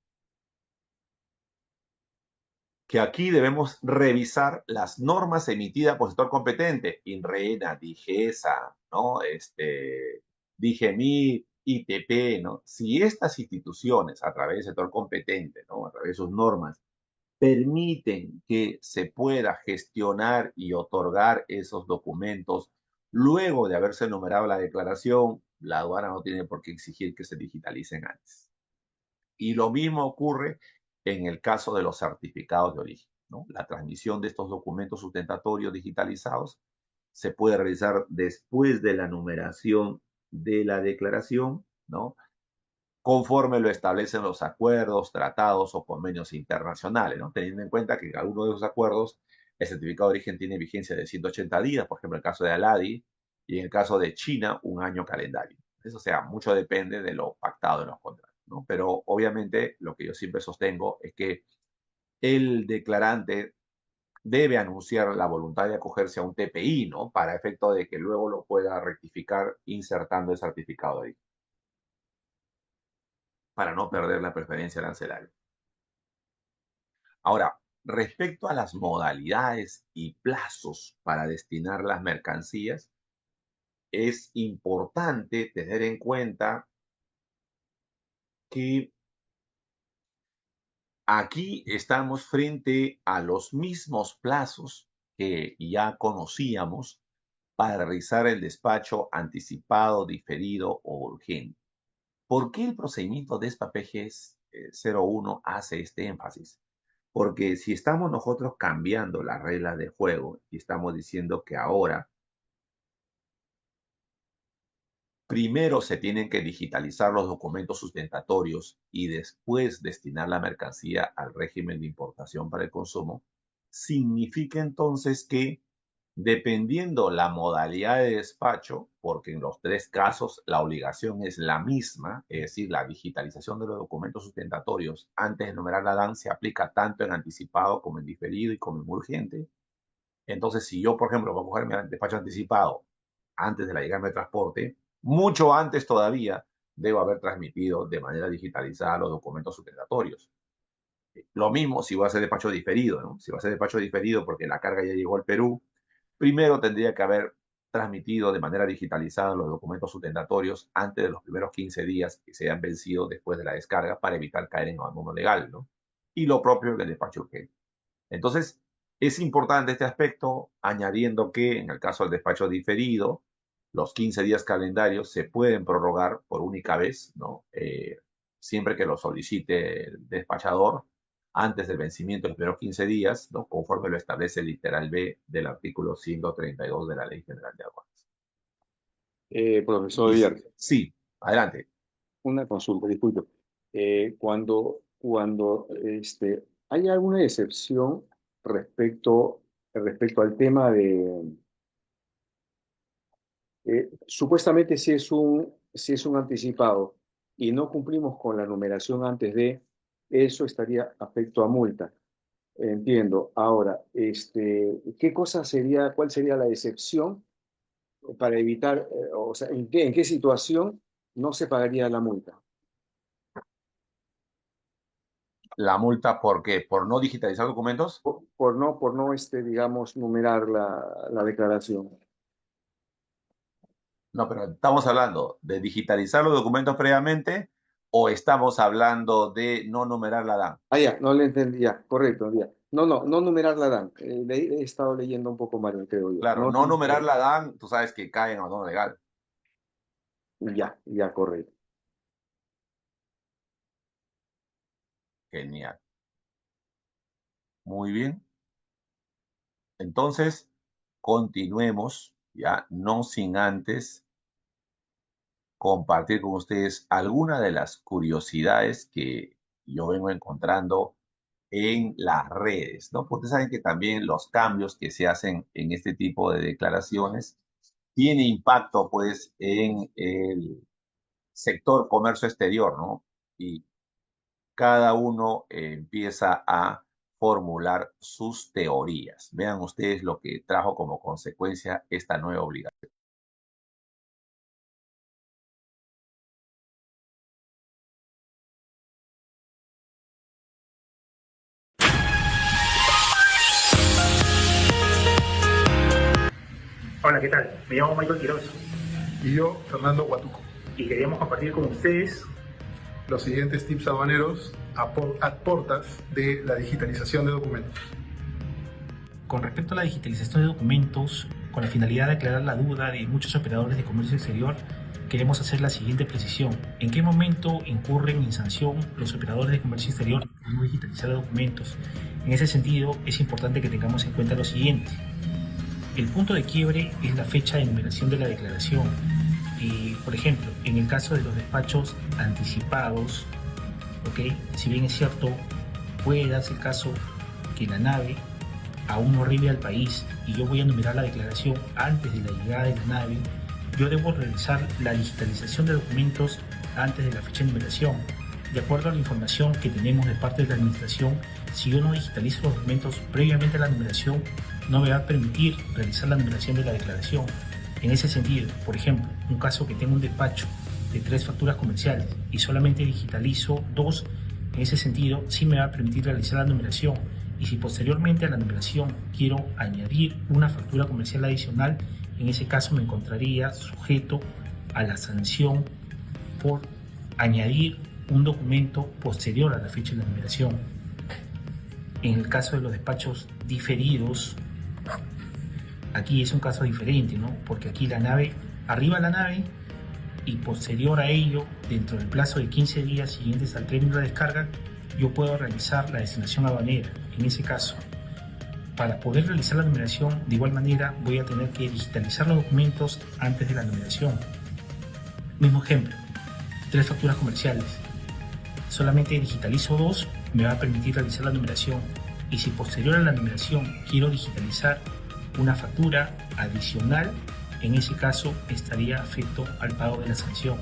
que aquí debemos revisar las normas emitidas por el sector competente, INRENA, DIGESA, ¿no? DIGEMIT, ITP, ¿no? Si estas instituciones, a través del sector competente, ¿no?, a través de sus normas, permiten que se pueda gestionar y otorgar esos documentos luego de haberse enumerado la declaración, la aduana no tiene por qué exigir que se digitalicen antes. Y lo mismo ocurre en el caso de los certificados de origen, ¿no? La transmisión de estos documentos sustentatorios digitalizados se puede realizar después de la numeración de la declaración, ¿no?, conforme lo establecen los acuerdos, tratados o convenios internacionales, ¿no?, teniendo en cuenta que en algunos de esos acuerdos el certificado de origen tiene vigencia de 180 días, por ejemplo, en el caso de Aladi, y en el caso de China, un año calendario. Eso, o sea, mucho depende de lo pactado en los contratos, ¿no? Pero obviamente lo que yo siempre sostengo es que el declarante debe anunciar la voluntad de acogerse a un TPI, ¿no?, para efecto de que luego lo pueda rectificar insertando el certificado de origen, para no perder la preferencia arancelaria. Ahora, respecto a las modalidades y plazos para destinar las mercancías, es importante tener en cuenta que aquí estamos frente a los mismos plazos que ya conocíamos para realizar el despacho anticipado, diferido o urgente. ¿Por qué el procedimiento de esta PG 01 hace este énfasis? Porque si estamos nosotros cambiando las reglas de juego y estamos diciendo que ahora primero se tienen que digitalizar los documentos sustentatorios y después destinar la mercancía al régimen de importación para el consumo, significa entonces que dependiendo la modalidad de despacho, porque en los tres casos la obligación es la misma, es decir, la digitalización de los documentos sustentatorios antes de enumerar la DAN se aplica tanto en anticipado como en diferido y como en urgente. Entonces, si yo, por ejemplo, voy a coger mi despacho anticipado antes de la llegada de transporte, mucho antes todavía debo haber transmitido de manera digitalizada los documentos sustentatorios. Lo mismo si voy a hacer despacho diferido, ¿no? Si voy a hacer despacho diferido porque la carga ya llegó al Perú, primero tendría que haber transmitido de manera digitalizada los documentos sustentatorios antes de los primeros 15 días que se hayan vencido después de la descarga para evitar caer en abandono legal, ¿no? Y lo propio del despacho urgente. Entonces, es importante este aspecto, añadiendo que en el caso del despacho diferido, los 15 días calendarios se pueden prorrogar por única vez, ¿no? Siempre que lo solicite el despachador antes del vencimiento de los primeros 15 días, ¿no?, conforme lo establece el literal B del artículo 132 de la Ley General de Aduanas. Profesor Villar, Sí, adelante. una consulta, disculpe. Cuando ¿hay alguna excepción respecto al tema de, supuestamente si es un anticipado y no cumplimos con la numeración antes de, eso estaría afecto a multa? Entiendo. Ahora, cuál sería la excepción para evitar, o sea, ¿en qué situación no se pagaría la multa? ¿La multa por qué? ¿Por no digitalizar documentos? Por no, digamos, numerar la declaración. No, pero ¿estamos hablando de digitalizar los documentos previamente o estamos hablando de no numerar la DAN? Ah, ya, no le entendí, ya, correcto, ya. No, no, no numerar la DAN. He estado leyendo un poco mal, creo yo. Claro, No, no numerar la DAN, tú sabes que cae en abandono legal. ya, ya, correcto. Genial. Muy bien. Entonces, continuemos, ya, no sin antes compartir con ustedes algunas de las curiosidades que yo vengo encontrando en las redes, ¿no? Porque saben que también los cambios que se hacen en este tipo de declaraciones tiene impacto, pues, en el sector comercio exterior, ¿no? Y cada uno empieza a formular sus teorías. Vean ustedes lo que trajo como consecuencia esta nueva obligación. Hola, ¿qué tal? Me llamo Michael Quiroz Y yo, Fernando Guatuco. y queríamos compartir con ustedes Los siguientes tips aduaneros a portas de la digitalización de documentos. Con respecto a la digitalización de documentos, con la finalidad de aclarar la duda de muchos operadores de comercio exterior, queremos hacer la siguiente precisión. ¿En qué momento incurren en sanción los operadores de comercio exterior por no digitalizar documentos? En ese sentido, es importante que tengamos en cuenta lo siguiente. El punto de quiebre es la fecha de numeración de la declaración. Por ejemplo, en el caso de los despachos anticipados, si bien es cierto, puede darse el caso que la nave aún no arribe al país y yo voy a numerar la declaración antes de la llegada de la nave, yo debo realizar la digitalización de documentos antes de la fecha de numeración. De acuerdo a la información que tenemos de parte de la administración, si yo no digitalizo los documentos previamente a la numeración, no me va a permitir realizar la numeración de la declaración. En ese sentido, por ejemplo, un caso que tengo un despacho de 3 facturas comerciales y solamente digitalizo 2, en ese sentido sí me va a permitir realizar la numeración. Y si posteriormente a la numeración quiero añadir una factura comercial adicional, en ese caso me encontraría sujeto a la sanción por añadir un documento posterior a la fecha de la numeración. En el caso de los despachos diferidos, aquí es un caso diferente, ¿no? Porque aquí la nave, arriba la nave y posterior a ello, dentro del plazo de 15 días siguientes al término de la descarga, yo puedo realizar la designación aduanera. En ese caso, para poder realizar la numeración, de igual manera voy a tener que digitalizar los documentos antes de la numeración. Mismo ejemplo, 3 facturas comerciales. Solamente digitalizo 2, me va a permitir realizar la numeración. Y si posterior a la numeración quiero digitalizar una factura adicional, en ese caso estaría afecto al pago de la sanción.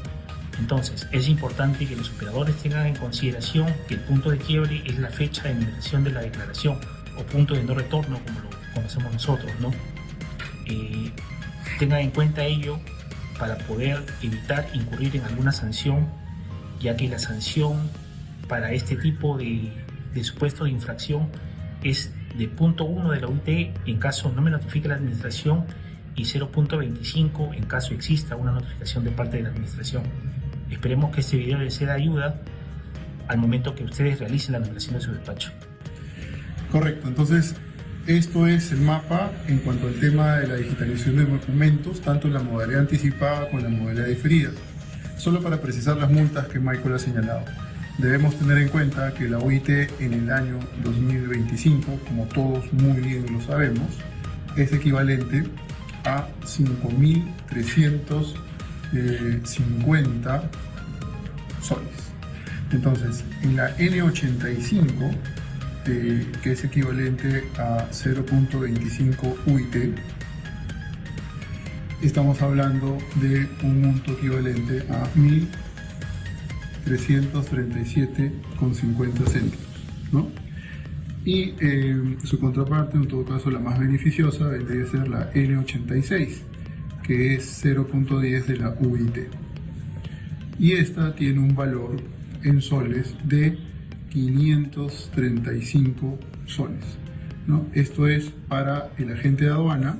Entonces, es importante que los operadores tengan en consideración que el punto de quiebre es la fecha de numeración de la declaración o punto de no retorno, como lo conocemos nosotros, ¿no? Tengan en cuenta ello para poder evitar incurrir en alguna sanción, ya que la sanción para este tipo de supuesto de infracción es de 0.1 de la UIT en caso no me notifique la administración y 0.25 en caso exista una notificación de parte de la administración. Esperemos que este video les sea de ayuda al momento que ustedes realicen la numeración de su despacho. Correcto, entonces esto es el mapa en cuanto al tema de la digitalización de documentos, tanto en la modalidad anticipada como en la modalidad diferida. Solo para precisar las multas que Michael ha señalado. Debemos tener en cuenta que la OIT en el año 2025, como todos muy bien lo sabemos, es equivalente a 5.350 soles. Entonces, en la N85, que es equivalente a 0.25 UIT, estamos hablando de un monto equivalente a 1.337,50 céntimos, ¿no? Y su contraparte, en todo caso la más beneficiosa, vendría a ser la N86, que es 0.10 de la UIT. Y esta tiene un valor en soles de 535 soles, ¿no? Esto es para el agente de aduana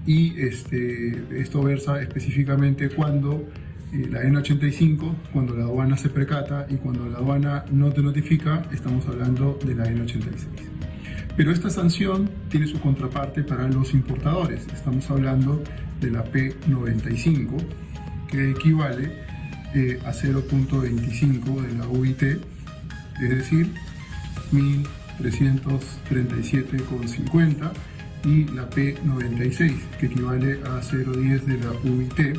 y esto versa específicamente cuando la N85, cuando la aduana se percata y cuando la aduana no te notifica, estamos hablando de la N86. Pero esta sanción tiene su contraparte para los importadores. Estamos hablando de la P95, que equivale a 0.25 de la UIT, es decir, 1.337,50, y la P96, que equivale a 0.10 de la UIT,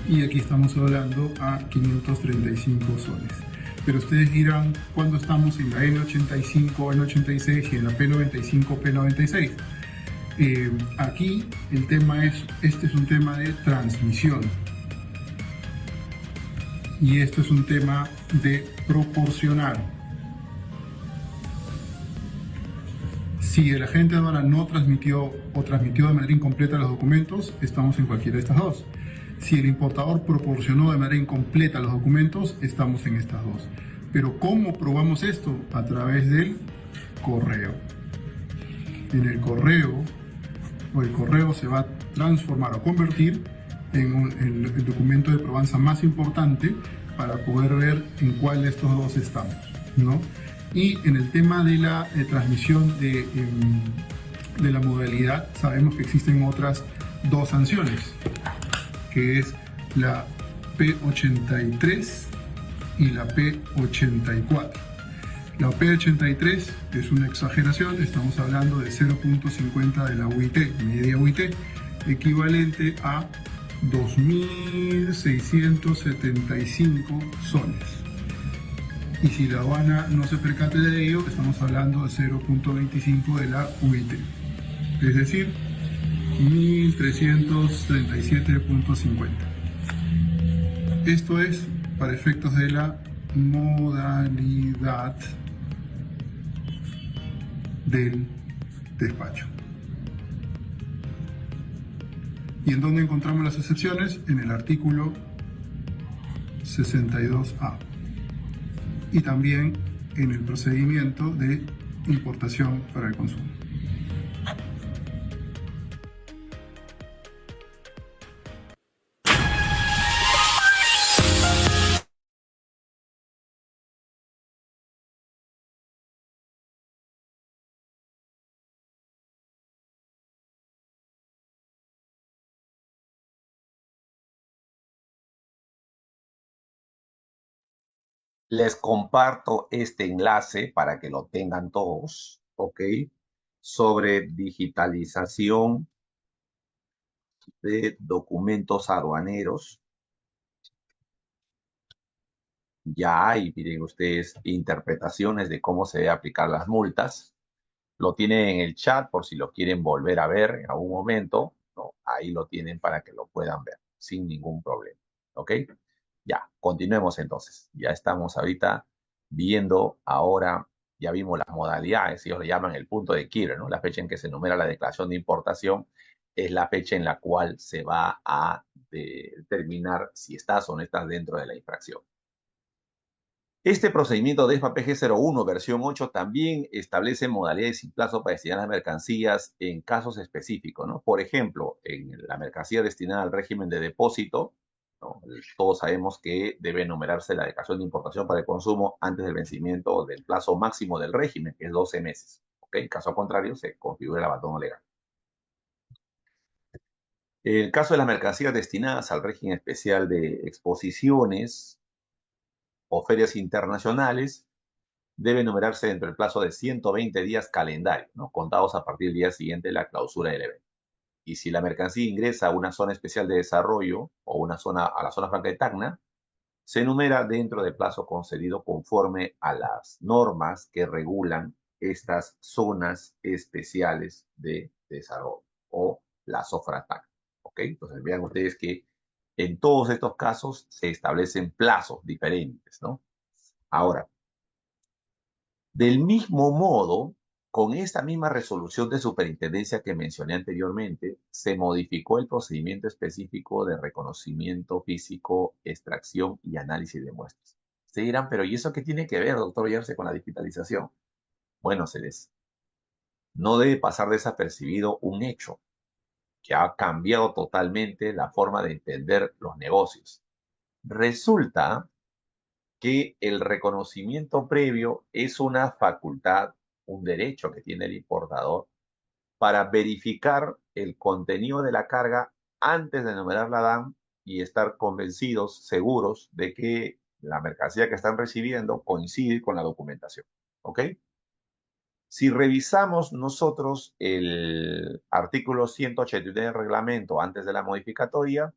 y aquí estamos hablando a 535 soles. Pero ustedes dirán, ¿cuándo estamos en la N85, N86 y en la P95, P96? Aquí el tema es, este es un tema de transmisión. Y esto es un tema de proporcionar. Si el agente de aduana no transmitió o transmitió de manera incompleta los documentos, estamos en cualquiera de estas dos. Si el importador proporcionó de manera incompleta los documentos, estamos en estas dos. Pero ¿cómo probamos esto? A través del correo. En el correo se va a transformar o convertir en el documento de probanza más importante para poder ver en cuál de estos dos estamos, ¿no? Y en el tema de la transmisión de la modalidad, sabemos que existen otras dos sanciones, que es la P83 y la P84. La P83 es una exageración, estamos hablando de 0.50 de la UIT, media UIT, equivalente a 2.675 soles. Y si la aduana no se percate de ello, estamos hablando de 0.25 de la UIT, es decir, 1.337,50. Esto es para efectos de la modalidad del despacho. ¿Y en dónde encontramos las excepciones? En el artículo 62A. Y también en el procedimiento de importación para el consumo. Les comparto este enlace para que lo tengan todos, ¿ok? Sobre digitalización de documentos aduaneros. Ya hay, miren ustedes, interpretaciones de cómo se debe aplicar las multas. Lo tienen en el chat por si lo quieren volver a ver en algún momento, ¿no? Ahí lo tienen para que lo puedan ver sin ningún problema, ¿ok? Ya, continuemos entonces. Ya estamos ahorita viendo ahora, ya vimos las modalidades, ellos le llaman el punto de quiebre, ¿no? La fecha en que se enumera la declaración de importación es la fecha en la cual se va a determinar si estás o no estás dentro de la infracción. Este procedimiento de ESPA PG01 versión 8 también establece modalidades y plazo para destinar las mercancías en casos específicos, ¿no? Por ejemplo, en la mercancía destinada al régimen de depósito, ¿no? Todos sabemos que debe enumerarse la declaración de importación para el consumo antes del vencimiento del plazo máximo del régimen, que es 12 meses. ¿Ok? En caso contrario, se configura el abandono legal. En el caso de las mercancías destinadas al régimen especial de exposiciones o ferias internacionales, debe enumerarse dentro del plazo de 120 días calendario, ¿no? Contados a partir del día siguiente de la clausura del evento. Y si la mercancía ingresa a una zona especial de desarrollo o a la zona franca de Tacna, se enumera dentro del plazo concedido conforme a las normas que regulan estas zonas especiales de desarrollo o la SOFRATAC. ¿Ok? Entonces vean ustedes que en todos estos casos se establecen plazos diferentes, ¿no? Ahora, del mismo modo, con esta misma resolución de superintendencia que mencioné anteriormente, se modificó el procedimiento específico de reconocimiento físico, extracción y análisis de muestras. Se dirán, pero ¿y eso qué tiene que ver, doctor Yerce, con la digitalización? Bueno, no debe pasar desapercibido un hecho que ha cambiado totalmente la forma de entender los negocios. Resulta que el reconocimiento previo es una facultad, un derecho que tiene el importador para verificar el contenido de la carga antes de enumerar la DAN y estar convencidos, seguros de que la mercancía que están recibiendo coincide con la documentación. ¿Ok? Si revisamos nosotros el artículo 183 del reglamento antes de la modificatoria,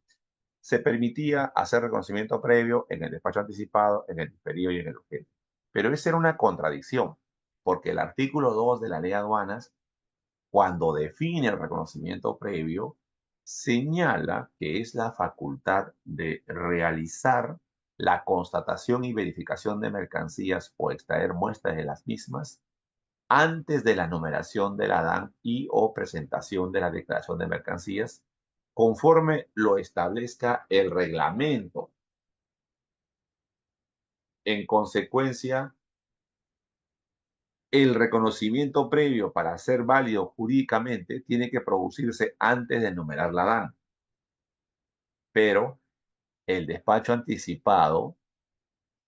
se permitía hacer reconocimiento previo en el despacho anticipado, en el diferido y en el urgente. Pero esa era una contradicción, porque el artículo 2 de la ley de aduanas, cuando define el reconocimiento previo, señala que es la facultad de realizar la constatación y verificación de mercancías o extraer muestras de las mismas antes de la numeración de la DAN y o presentación de la declaración de mercancías, conforme lo establezca el reglamento. En consecuencia, el reconocimiento previo para ser válido jurídicamente tiene que producirse antes de enumerar la DAN. Pero el despacho anticipado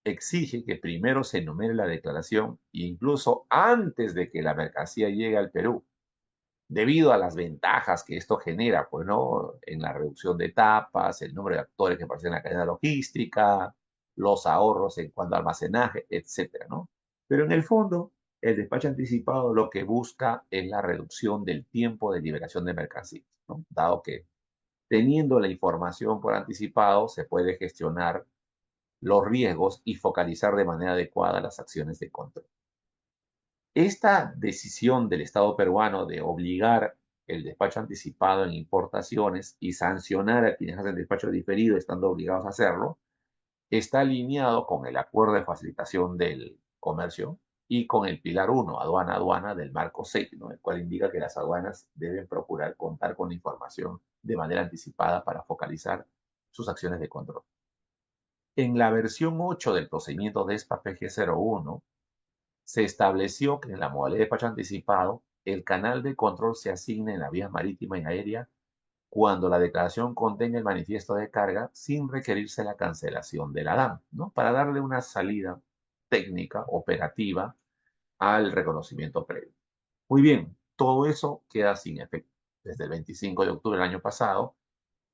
exige que primero se enumere la declaración incluso antes de que la mercancía llegue al Perú, debido a las ventajas que esto genera, pues, ¿no? En la reducción de etapas, el número de actores que aparecen en la cadena logística, los ahorros en cuanto a almacenaje, etcétera, ¿no? Pero en el fondo, el despacho anticipado lo que busca es la reducción del tiempo de liberación de mercancías, ¿no? Dado que teniendo la información por anticipado, se puede gestionar los riesgos y focalizar de manera adecuada las acciones de control. Esta decisión del Estado peruano de obligar el despacho anticipado en importaciones y sancionar a quienes hacen despacho diferido estando obligados a hacerlo, está alineado con el acuerdo de facilitación del comercio y con el pilar 1, aduana-aduana del marco 6, ¿no? El cual indica que las aduanas deben procurar contar con la información de manera anticipada para focalizar sus acciones de control. En la versión 8 del procedimiento de ESPA PG01, se estableció que en la modalidad de despacho anticipado, el canal de control se asigna en la vía marítima y aérea cuando la declaración contenga el manifiesto de carga sin requerirse la cancelación de la DAM, ¿no? Para darle una salida técnica, operativa, al reconocimiento previo. Muy bien, todo eso queda sin efecto. Desde el 25 de octubre del año pasado,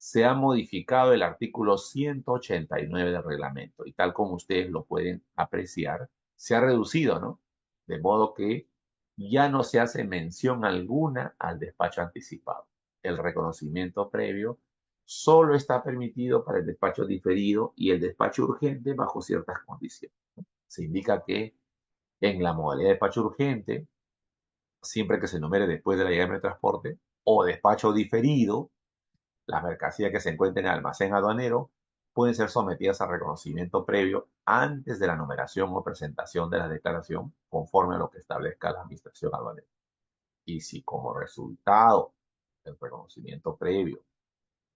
se ha modificado el artículo 189 del reglamento y tal como ustedes lo pueden apreciar, se ha reducido, ¿no? De modo que ya no se hace mención alguna al despacho anticipado. El reconocimiento previo solo está permitido para el despacho diferido y el despacho urgente bajo ciertas condiciones. Se indica que en la modalidad de despacho urgente, siempre que se enumere después de la llegada de transporte, o despacho diferido, las mercancías que se encuentren en el almacén aduanero pueden ser sometidas a reconocimiento previo antes de la numeración o presentación de la declaración conforme a lo que establezca la administración aduanera. Y si como resultado del reconocimiento previo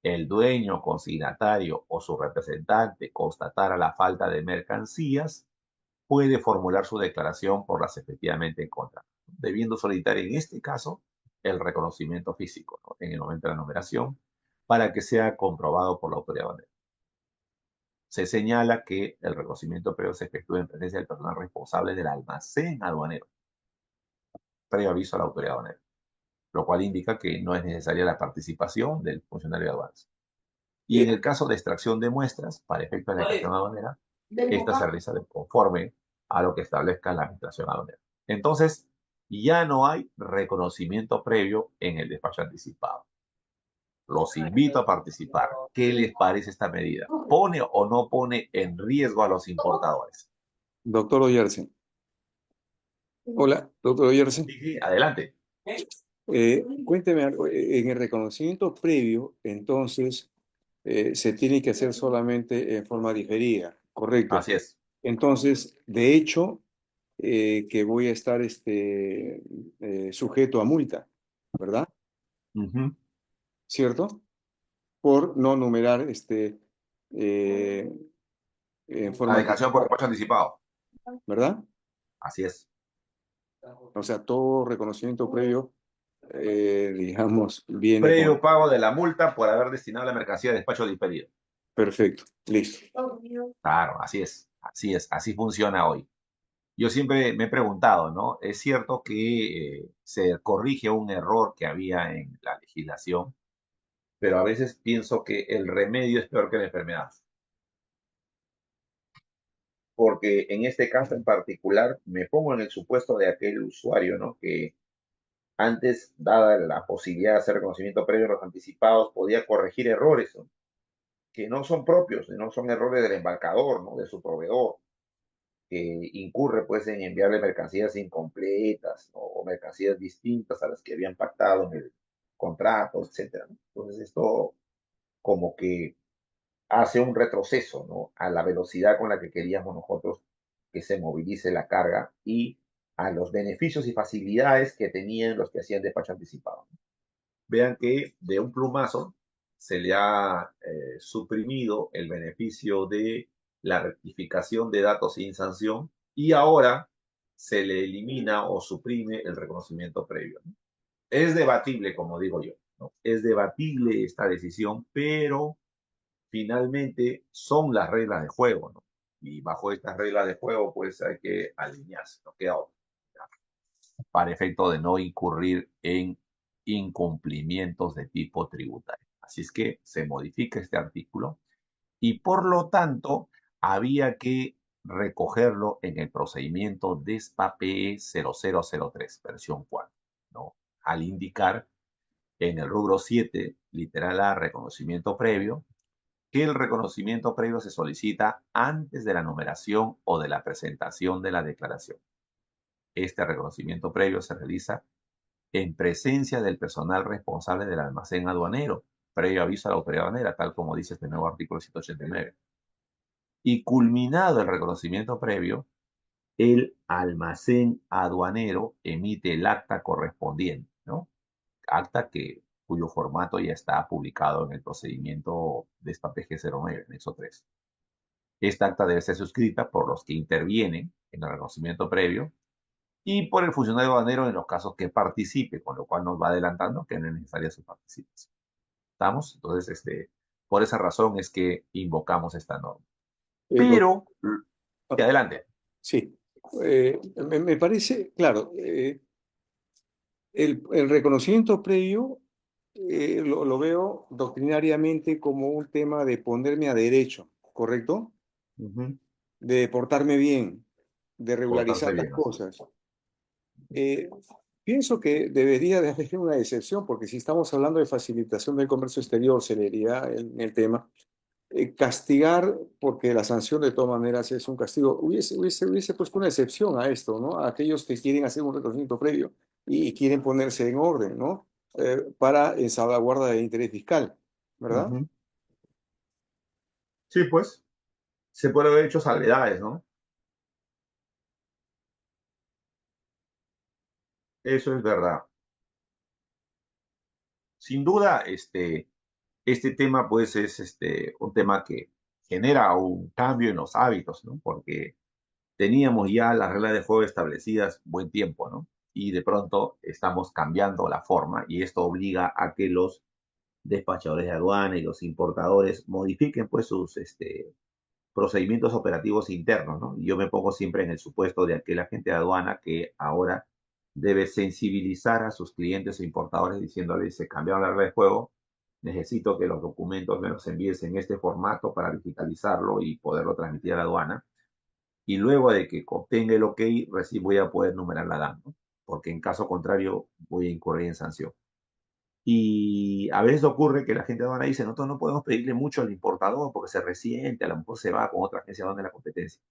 el dueño, consignatario o su representante constatara la falta de mercancías, puede formular su declaración por las efectivamente encontradas, debiendo solicitar en este caso el reconocimiento físico, ¿no? En el momento de la numeración, para que sea comprobado por la autoridad aduanera. Se señala que el reconocimiento previo se efectúa en presencia del personal responsable del almacén aduanero, previo aviso a la autoridad aduanera, lo cual indica que no es necesaria la participación del funcionario de aduanas. Y en el caso de extracción de muestras, para efecto de la declaración aduanera, esta se realiza conforme a lo que establezca la administración aduanera. Entonces, ya no hay reconocimiento previo en el despacho anticipado. Los invito a participar. ¿Qué les parece esta medida? ¿Pone o no pone en riesgo a los importadores? Doctor Oyersen. Hola, doctor Oyersen. Sí, sí, adelante. Cuénteme algo. En el reconocimiento previo, entonces, se tiene que hacer solamente en forma diferida, ¿correcto? Así es. Entonces, de hecho, que voy a estar sujeto a multa, ¿verdad? Ujú. ¿Cierto? Por no numerar eh, en La forma declaración por anticipada, despacho anticipado. ¿verdad? Así es. O sea, todo reconocimiento previo, digamos, viene con... Previo pago de la multa por haber destinado la mercancía a despacho diferido. Perfecto, listo. Claro, así es. Así es. Así funciona hoy. Yo siempre me he preguntado, ¿no? Es cierto que se corrige un error que había en la legislación, pero a veces pienso que el remedio es peor que la enfermedad. Porque en este caso en particular me pongo en el supuesto de aquel usuario, ¿no? Que antes, dada la posibilidad de hacer reconocimiento previo en los anticipados, podía corregir errores, ¿no? Que no son propios, no son errores del embarcador, ¿no? De su proveedor, que incurre pues en enviarle mercancías incompletas, ¿no? O mercancías distintas a las que habían pactado en el contrato, etcétera, ¿no? Entonces esto como que hace un retroceso, ¿no? A la velocidad con la que queríamos nosotros que se movilice la carga y a los beneficios y facilidades que tenían los que hacían despacho anticipado. Vean que de un plumazo se le ha suprimido el beneficio de la rectificación de datos sin sanción y ahora se le elimina o suprime el reconocimiento previo, ¿no? Es debatible, como digo yo, ¿no? Es debatible esta decisión, pero finalmente son las reglas de juego, ¿no? Y bajo estas reglas de juego, pues hay que alinearse, no queda otra, para efecto de no incurrir en incumplimientos de tipo tributario. Así es que se modifica este artículo y por lo tanto había que recogerlo en el procedimiento DESPA-PE 0003, versión 4, ¿no? Al indicar en el rubro 7, literal A, reconocimiento previo, que el reconocimiento previo se solicita antes de la numeración o de la presentación de la declaración. Este reconocimiento previo se realiza en presencia del personal responsable del almacén aduanero, previo aviso a la autoridad aduanera, tal como dice este nuevo artículo 189. Y culminado el reconocimiento previo, el almacén aduanero emite el acta correspondiente, ¿no? Acta cuyo formato ya está publicado en el procedimiento de esta PG09, anexo 3. Esta acta debe ser suscrita por los que intervienen en el reconocimiento previo y por el funcionario aduanero en los casos que participe, con lo cual nos va adelantando que no es necesaria su participación. ¿Estamos? Entonces, por esa razón es que invocamos esta norma. Pero, adelante. Sí, me parece, claro, el reconocimiento previo lo veo doctrinariamente como un tema de ponerme a derecho, ¿correcto? De portarme bien, de regularizar Portarse las bien, así es. cosas. Pienso que debería de haber una excepción, porque si estamos hablando de facilitación del comercio exterior, celeridad en el tema, castigar, porque la sanción de todas maneras es un castigo, hubiese puesto una excepción a esto, ¿no? A aquellos que quieren hacer un reconocimiento previo y quieren ponerse en orden, ¿no? Para en salvaguarda de interés fiscal, ¿verdad? Sí, pues, se puede haber hecho salvedades, ¿no? Eso es verdad. Sin duda, este tema, pues, es un tema que genera un cambio en los hábitos, ¿no? Porque teníamos ya las reglas de juego establecidas buen tiempo, ¿no? Y de pronto estamos cambiando la forma y esto obliga a que los despachadores de aduana y los importadores modifiquen, pues, sus procedimientos operativos internos, ¿no? Y yo me pongo siempre en el supuesto de aquel agente de aduana que ahora debe sensibilizar a sus clientes e importadores diciéndoles, se cambiaron las reglas de juego, necesito que los documentos me los envíes en este formato para digitalizarlo y poderlo transmitir a la aduana. Y luego de que obtenga el OK, recién voy a poder numerar la DAN, ¿no? Porque en caso contrario voy a incurrir en sanción. Y a veces ocurre que la gente de aduana dice, nosotros no podemos pedirle mucho al importador porque se resiente, a lo mejor se va con otra agencia de aduana de la competencia.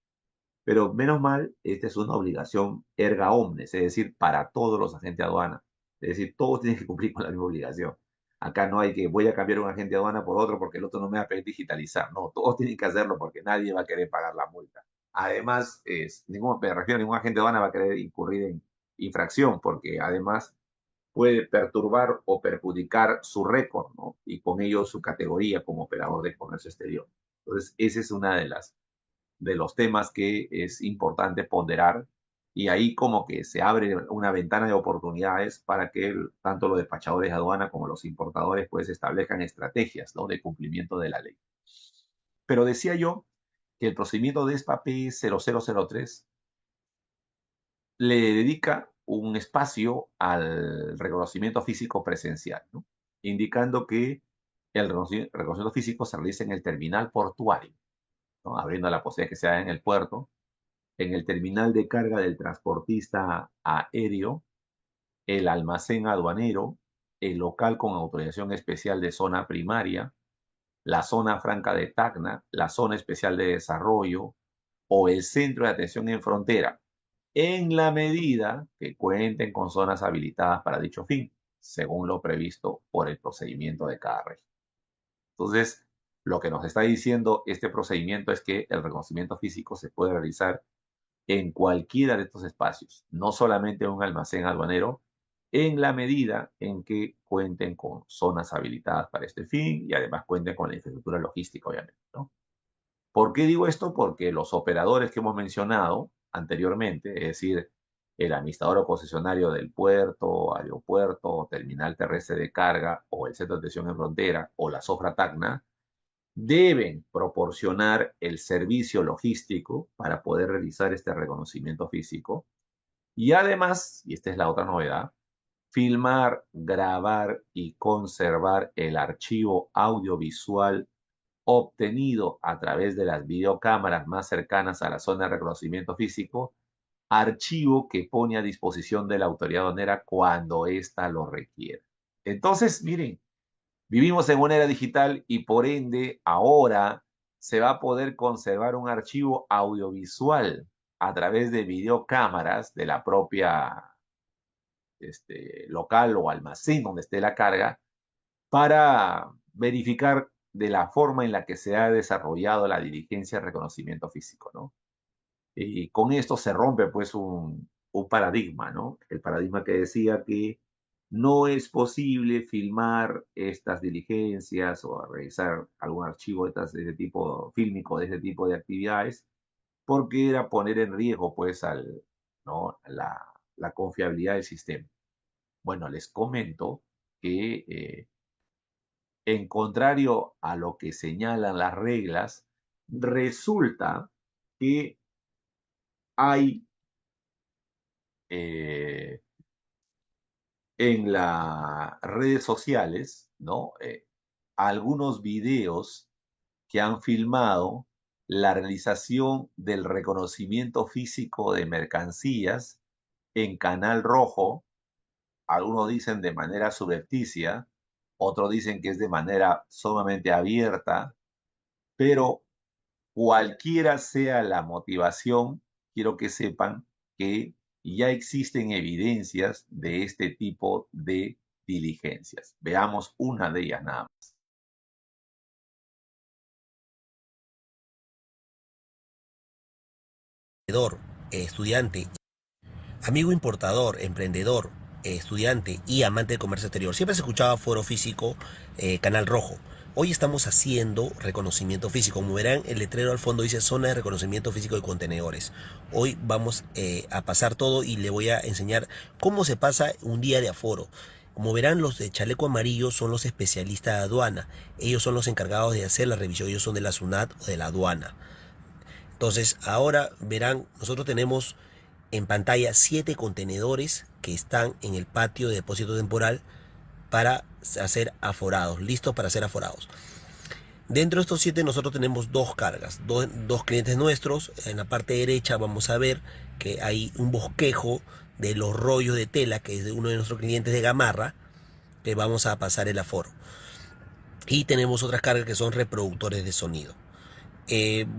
Pero menos mal, esta es una obligación erga omnes, es decir, para todos los agentes de aduana. Es decir, todos tienen que cumplir con la misma obligación. Acá no hay que voy a cambiar un agente de aduana por otro porque el otro no me va a pedir digitalizar. No, todos tienen que hacerlo porque nadie va a querer pagar la multa. Además, me refiero, ningún agente de aduana va a querer incurrir en infracción porque además puede perturbar o perjudicar su récord, ¿no? Y con ello su categoría como operador de comercio exterior. Entonces, esa es una de los temas que es importante ponderar y ahí como que se abre una ventana de oportunidades para que tanto los despachadores de aduana como los importadores pues establezcan estrategias, ¿no?, de cumplimiento de la ley. Pero decía yo que el procedimiento de ESPA P0003 le dedica un espacio al reconocimiento físico presencial, ¿no?, indicando que el reconocimiento físico se realiza en el terminal portuario, ¿no?, abriendo la posibilidad que sea en el puerto, en el terminal de carga del transportista aéreo, el almacén aduanero, el local con autorización especial de zona primaria, la zona franca de Tacna, la zona especial de desarrollo o el centro de atención en frontera, en la medida que cuenten con zonas habilitadas para dicho fin, según lo previsto por el procedimiento de cada región. Entonces, lo que nos está diciendo este procedimiento es que el reconocimiento físico se puede realizar en cualquiera de estos espacios, no solamente en un almacén aduanero, en la medida en que cuenten con zonas habilitadas para este fin y además cuenten con la infraestructura logística, obviamente, ¿no? ¿Por qué digo esto? Porque los operadores que hemos mencionado anteriormente, es decir, el administrador o concesionario del puerto, aeropuerto, terminal terrestre de carga o el centro de atención en frontera o la Sofra Tacna, deben proporcionar el servicio logístico para poder realizar este reconocimiento físico. Y además, y esta es la otra novedad, filmar, grabar y conservar el archivo audiovisual obtenido a través de las videocámaras más cercanas a la zona de reconocimiento físico, archivo que pone a disposición de la autoridad aduanera cuando ésta lo requiera. Entonces, miren, vivimos en una era digital y por ende ahora se va a poder conservar un archivo audiovisual a través de videocámaras de la propia local o almacén donde esté la carga para verificar de la forma en la que se ha desarrollado la diligencia de reconocimiento físico, ¿no? Y con esto se rompe pues un paradigma, ¿no? El paradigma que decía que no es posible filmar estas diligencias o realizar algún archivo de este tipo, fílmico de este tipo de actividades, porque era poner en riesgo pues ¿no?, la confiabilidad del sistema. Bueno, les comento que en contrario a lo que señalan las reglas, resulta que hay en las redes sociales, ¿no?, algunos videos que han filmado la realización del reconocimiento físico de mercancías en Canal Rojo. Algunos dicen de manera subrepticia, otros dicen que es de manera sumamente abierta, pero cualquiera sea la motivación, quiero que sepan que ya existen evidencias de este tipo de diligencias. Veamos una de ellas nada más. Estudiante, amigo importador, emprendedor, estudiante y amante del comercio exterior. Siempre se escuchaba Foro Físico, Canal Rojo. Hoy estamos haciendo reconocimiento físico. Como verán, el letrero al fondo dice zona de reconocimiento físico de contenedores. Hoy vamos a pasar todo y le voy a enseñar cómo se pasa un día de aforo. Como verán, los de chaleco amarillo son los especialistas de aduana. Ellos son los encargados de hacer la revisión. Ellos son de la SUNAT o de la aduana. Entonces, ahora verán, nosotros tenemos en pantalla 7 contenedores que están en el patio de depósito temporal para hacer aforados, listos para ser aforados. Dentro de estos 7 nosotros tenemos 2 cargas, dos clientes nuestros. En la parte derecha vamos a ver que hay un bosquejo de los rollos de tela, que es de uno de nuestros clientes de Gamarra. que vamos a pasar el aforo. Y tenemos otras cargas que son reproductores de sonido.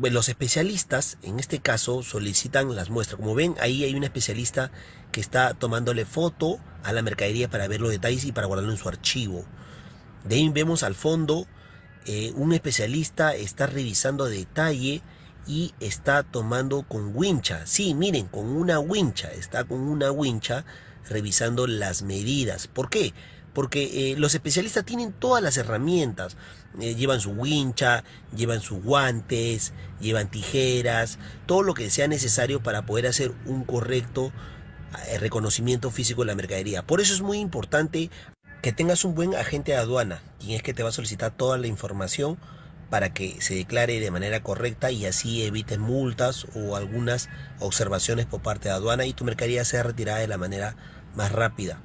Los especialistas en este caso solicitan las muestras. Como ven, ahí hay un especialista que está tomándole foto a la mercadería para ver los detalles y para guardarlo en su archivo. De ahí vemos al fondo un especialista está revisando a detalle y está tomando con wincha. Sí, miren, con una wincha. Está con una wincha revisando las medidas. ¿Por qué? Porque los especialistas tienen todas las herramientas. Llevan su wincha, llevan sus guantes, llevan tijeras, todo lo que sea necesario para poder hacer un correcto reconocimiento físico de la mercadería. Por eso es muy importante que tengas un buen agente de aduana, quien es que te va a solicitar toda la información para que se declare de manera correcta y así evites multas o algunas observaciones por parte de aduana y tu mercadería sea retirada de la manera más rápida.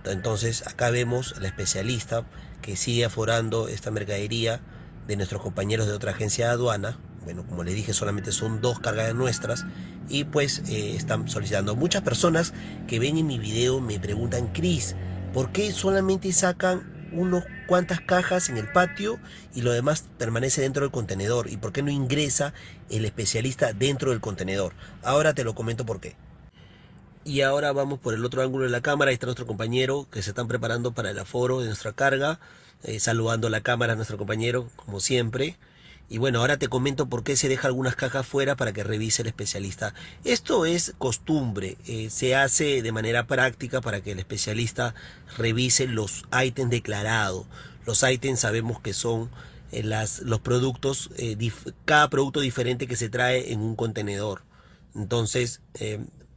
Entonces acá vemos al especialista que sigue aforando esta mercadería de nuestros compañeros de otra agencia de aduana. Bueno, como les dije, solamente son 2 cargas nuestras y pues están solicitando. Muchas personas que ven en mi video me preguntan: Cris, ¿por qué solamente sacan unos cuantas cajas en el patio y lo demás permanece dentro del contenedor? ¿Y por qué no ingresa el especialista dentro del contenedor? Ahora te lo comento por qué. Y ahora vamos por el otro ángulo de la cámara. Ahí está nuestro compañero que se están preparando para el aforo de nuestra carga, saludando a la cámara a nuestro compañero como siempre. Y bueno, ahora te comento por qué se deja algunas cajas fuera para que revise el especialista. Esto es costumbre, se hace de manera práctica para que el especialista revise los ítems declarados. Los ítems sabemos que son los productos, cada producto diferente que se trae en un contenedor. Entonces,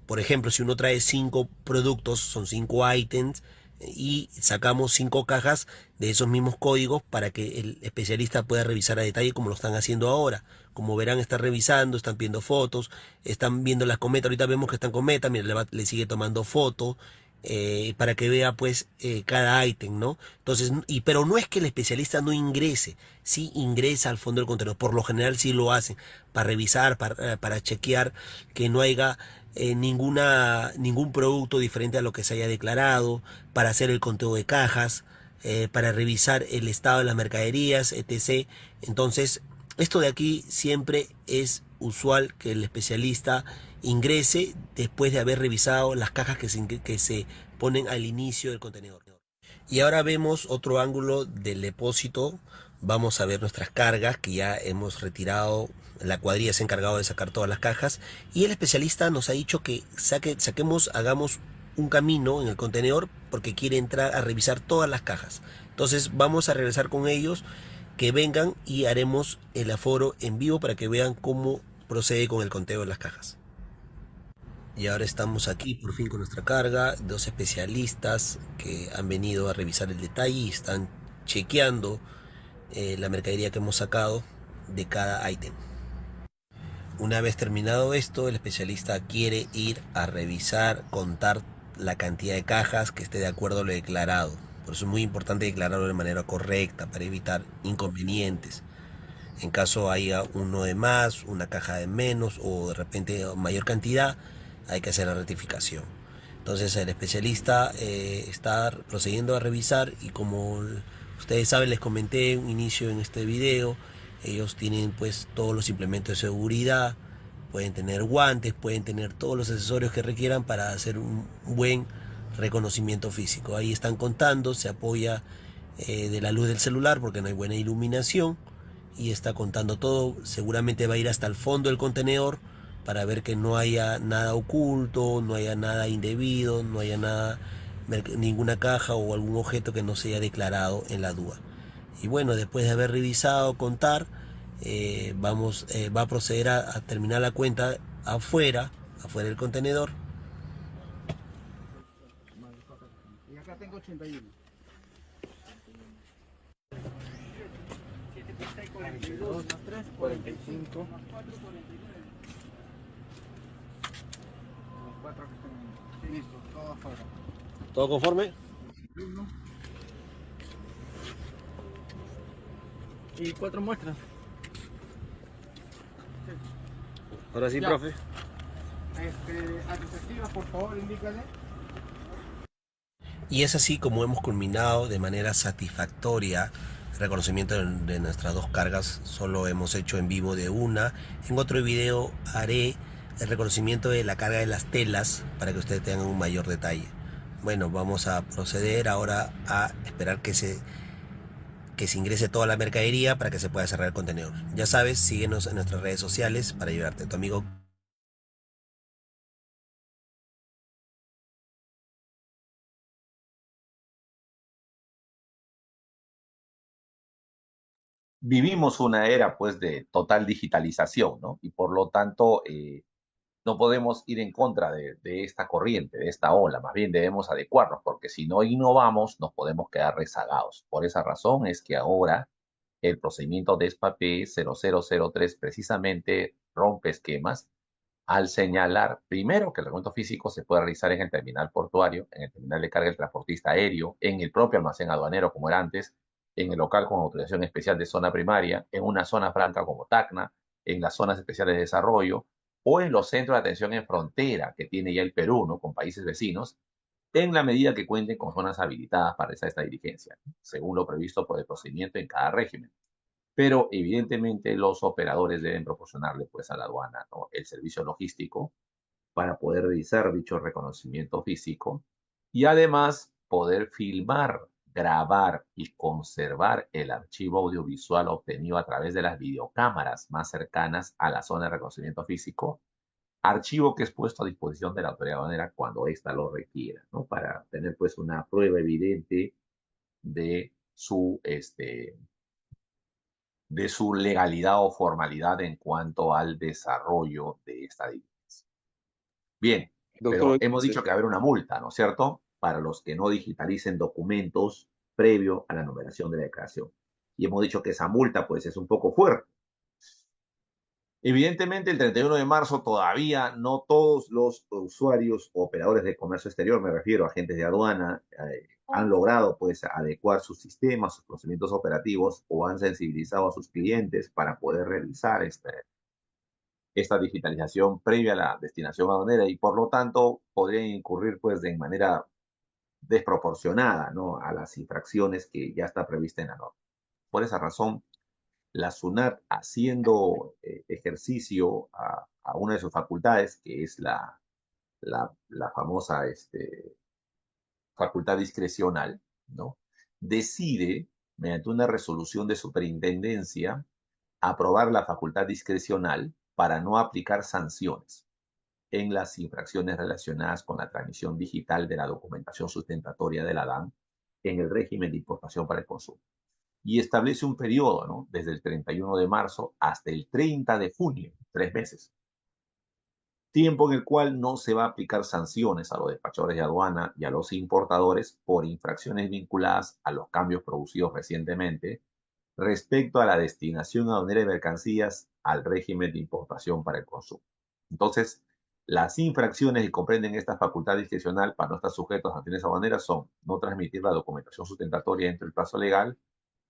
por ejemplo, si uno trae 5 productos, son 5 ítems y sacamos 5 cajas de esos mismos códigos para que el especialista pueda revisar a detalle como lo están haciendo ahora. Como verán, están revisando, están viendo fotos, están viendo las cometas. Ahorita vemos que están cometas, mira, le sigue tomando fotos para que vea pues cada ítem, ¿no? Entonces, pero no es que el especialista no ingrese, sí ingresa al fondo del contenedor. Por lo general sí lo hacen para revisar, para chequear que no haya ningún producto diferente a lo que se haya declarado, para hacer el conteo de cajas, para revisar el estado de las mercaderías, etc. Entonces, esto de aquí siempre es usual que el especialista ingrese después de haber revisado las cajas que se ponen al inicio del contenedor. Y ahora vemos otro ángulo del depósito. Vamos a ver nuestras cargas que ya hemos retirado. La cuadrilla se ha encargado de sacar todas las cajas y el especialista nos ha dicho que hagamos un camino en el contenedor porque quiere entrar a revisar todas las cajas. Entonces vamos a regresar con ellos, que vengan y haremos el aforo en vivo para que vean cómo procede con el conteo de las cajas. Y ahora estamos aquí por fin con nuestra carga, 2 especialistas que han venido a revisar el detalle y están chequeando la mercadería que hemos sacado de cada ítem. Una vez terminado esto, el especialista quiere ir a revisar, contar la cantidad de cajas que esté de acuerdo a lo declarado. Por eso es muy importante declararlo de manera correcta para evitar inconvenientes. En caso haya uno de más, una caja de menos o de repente mayor cantidad, hay que hacer la rectificación. Entonces el especialista está procediendo a revisar y como ustedes saben, les comenté un inicio en este video, ellos tienen pues todos los implementos de seguridad, pueden tener guantes, pueden tener todos los accesorios que requieran para hacer un buen reconocimiento físico. Ahí están contando, se apoya de la luz del celular porque no hay buena iluminación y está contando todo. Seguramente va a ir hasta el fondo del contenedor para ver que no haya nada oculto, no haya nada indebido, no haya ninguna caja o algún objeto que no se haya declarado en la DUA. Y bueno, después de haber revisado, contar, va a proceder a terminar la cuenta afuera del contenedor. Y acá tengo 81. 42 más 3, 45. Los 4 que están listo, todo afuera. ¿Todo conforme? 1 y 4 muestras. Ahora sí, Ya. Profe. Administrativa, por favor, indícale. Y es así como hemos culminado de manera satisfactoria el reconocimiento de nuestras dos cargas. Solo hemos hecho en vivo de una. En otro video haré el reconocimiento de la carga de las telas para que ustedes tengan un mayor detalle. Bueno, vamos a proceder ahora a esperar que se ingrese toda la mercadería para que se pueda cerrar el contenedor. Ya sabes, síguenos en nuestras redes sociales para ayudarte. Tu amigo Vivimos una era pues de total digitalización, ¿no? Y por lo tanto no podemos ir en contra de esta corriente, de esta ola, más bien debemos adecuarnos, porque si no innovamos nos podemos quedar rezagados. Por esa razón es que ahora el procedimiento DESPA-P 0003 precisamente rompe esquemas al señalar primero que el recuento físico se puede realizar en el terminal portuario, en el terminal de carga del transportista aéreo, en el propio almacén aduanero como era antes, en el local con autorización especial de zona primaria, en una zona franca como Tacna, en las zonas especiales de desarrollo o en los centros de atención en frontera que tiene ya el Perú, ¿no? Con países vecinos, en la medida que cuenten con zonas habilitadas para realizar esta diligencia, ¿no? Según lo previsto por el procedimiento en cada régimen. Pero evidentemente los operadores deben proporcionarle pues a la aduana, ¿no? El servicio logístico para poder realizar dicho reconocimiento físico y además poder filmar, grabar y conservar el archivo audiovisual obtenido a través de las videocámaras más cercanas a la zona de reconocimiento físico, archivo que es puesto a disposición de la autoridad aduanera cuando ésta lo requiera, ¿no? Para tener pues una prueba evidente de de su legalidad o formalidad en cuanto al desarrollo de esta diligencia. Bien, pero Doctor, hemos dicho que va a haber una multa, ¿no es cierto?, para los que no digitalicen documentos previo a la numeración de la declaración. Y hemos dicho que esa multa, pues, es un poco fuerte. Evidentemente, el 31 de marzo todavía no todos los usuarios o operadores de comercio exterior, me refiero a agentes de aduana, han logrado pues adecuar sus sistemas, sus procedimientos operativos o han sensibilizado a sus clientes para poder realizar esta digitalización previa a la destinación aduanera y por lo tanto podrían incurrir pues de manera desproporcionada, ¿no?, a las infracciones que ya está prevista en la norma. Por esa razón, la SUNAT, haciendo ejercicio a una de sus facultades, que es la famosa facultad discrecional, ¿no?, decide, mediante una resolución de superintendencia, aprobar la facultad discrecional para no aplicar sanciones en las infracciones relacionadas con la transmisión digital de la documentación sustentatoria de la DAN en el régimen de importación para el consumo. Y establece un periodo, ¿no?, desde el 31 de marzo hasta el 30 de junio, 3 meses. Tiempo en el cual no se va a aplicar sanciones a los despachadores de aduana y a los importadores por infracciones vinculadas a los cambios producidos recientemente respecto a la destinación aduanera de mercancías al régimen de importación para el consumo. Entonces, las infracciones que comprenden esta facultad discrecional para no estar sujetos a sanciones aduaneras son no transmitir la documentación sustentatoria dentro del plazo legal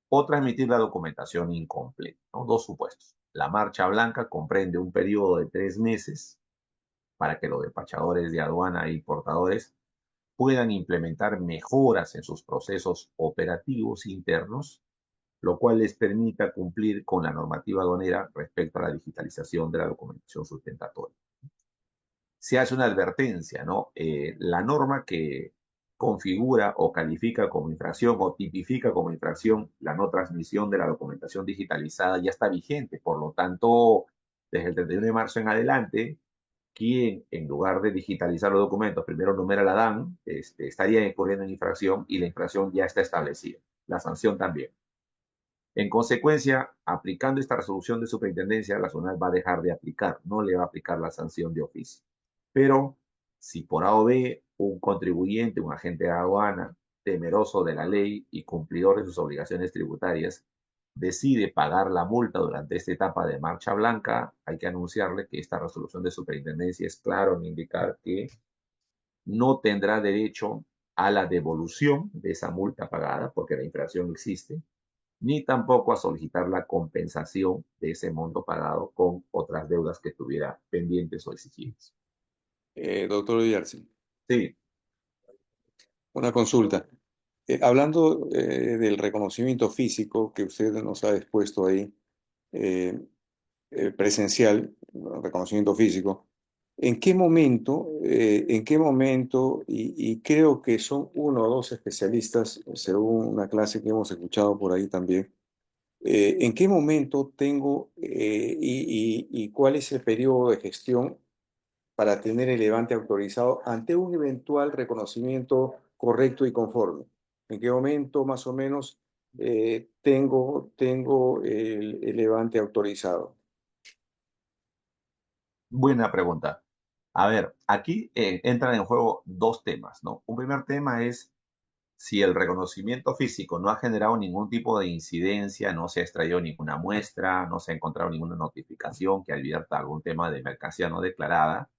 o transmitir la documentación incompleta, ¿no? Dos supuestos. La marcha blanca comprende un periodo de 3 meses para que los despachadores de aduana e importadores puedan implementar mejoras en sus procesos operativos internos, lo cual les permita cumplir con la normativa aduanera respecto a la digitalización de la documentación sustentatoria. Se hace una advertencia, ¿no? La norma que configura o califica como infracción o tipifica como infracción la no transmisión de la documentación digitalizada ya está vigente. Por lo tanto, desde el 31 de marzo en adelante, quien en lugar de digitalizar los documentos primero numera la DAN, estaría incurriendo en infracción y la infracción ya está establecida. La sanción también. En consecuencia, aplicando esta resolución de superintendencia, la SUNAT va a dejar de aplicar, no le va a aplicar la sanción de oficio. Pero si por A o B un contribuyente, un agente de aduana, temeroso de la ley y cumplidor de sus obligaciones tributarias, decide pagar la multa durante esta etapa de marcha blanca, hay que anunciarle que esta resolución de superintendencia es claro en indicar que no tendrá derecho a la devolución de esa multa pagada, porque la infracción existe, ni tampoco a solicitar la compensación de ese monto pagado con otras deudas que tuviera pendientes o exigidas. doctor Yarsen. Sí, Una consulta. Hablando del reconocimiento físico que usted nos ha expuesto ahí, eh, presencial, reconocimiento físico, en qué momento, y creo que son uno o dos especialistas, según una clase que hemos escuchado por ahí también, en qué momento tengo y cuál es el periodo de gestión para tener el levante autorizado ante un eventual reconocimiento correcto y conforme? ¿En qué momento más o menos tengo el levante autorizado? Buena pregunta. A ver, aquí entran en juego dos temas, ¿no? Un primer tema es si el reconocimiento físico no ha generado ningún tipo de incidencia, no se ha extraído ninguna muestra, no se ha encontrado ninguna notificación que advierta algún tema de mercancía no declarada,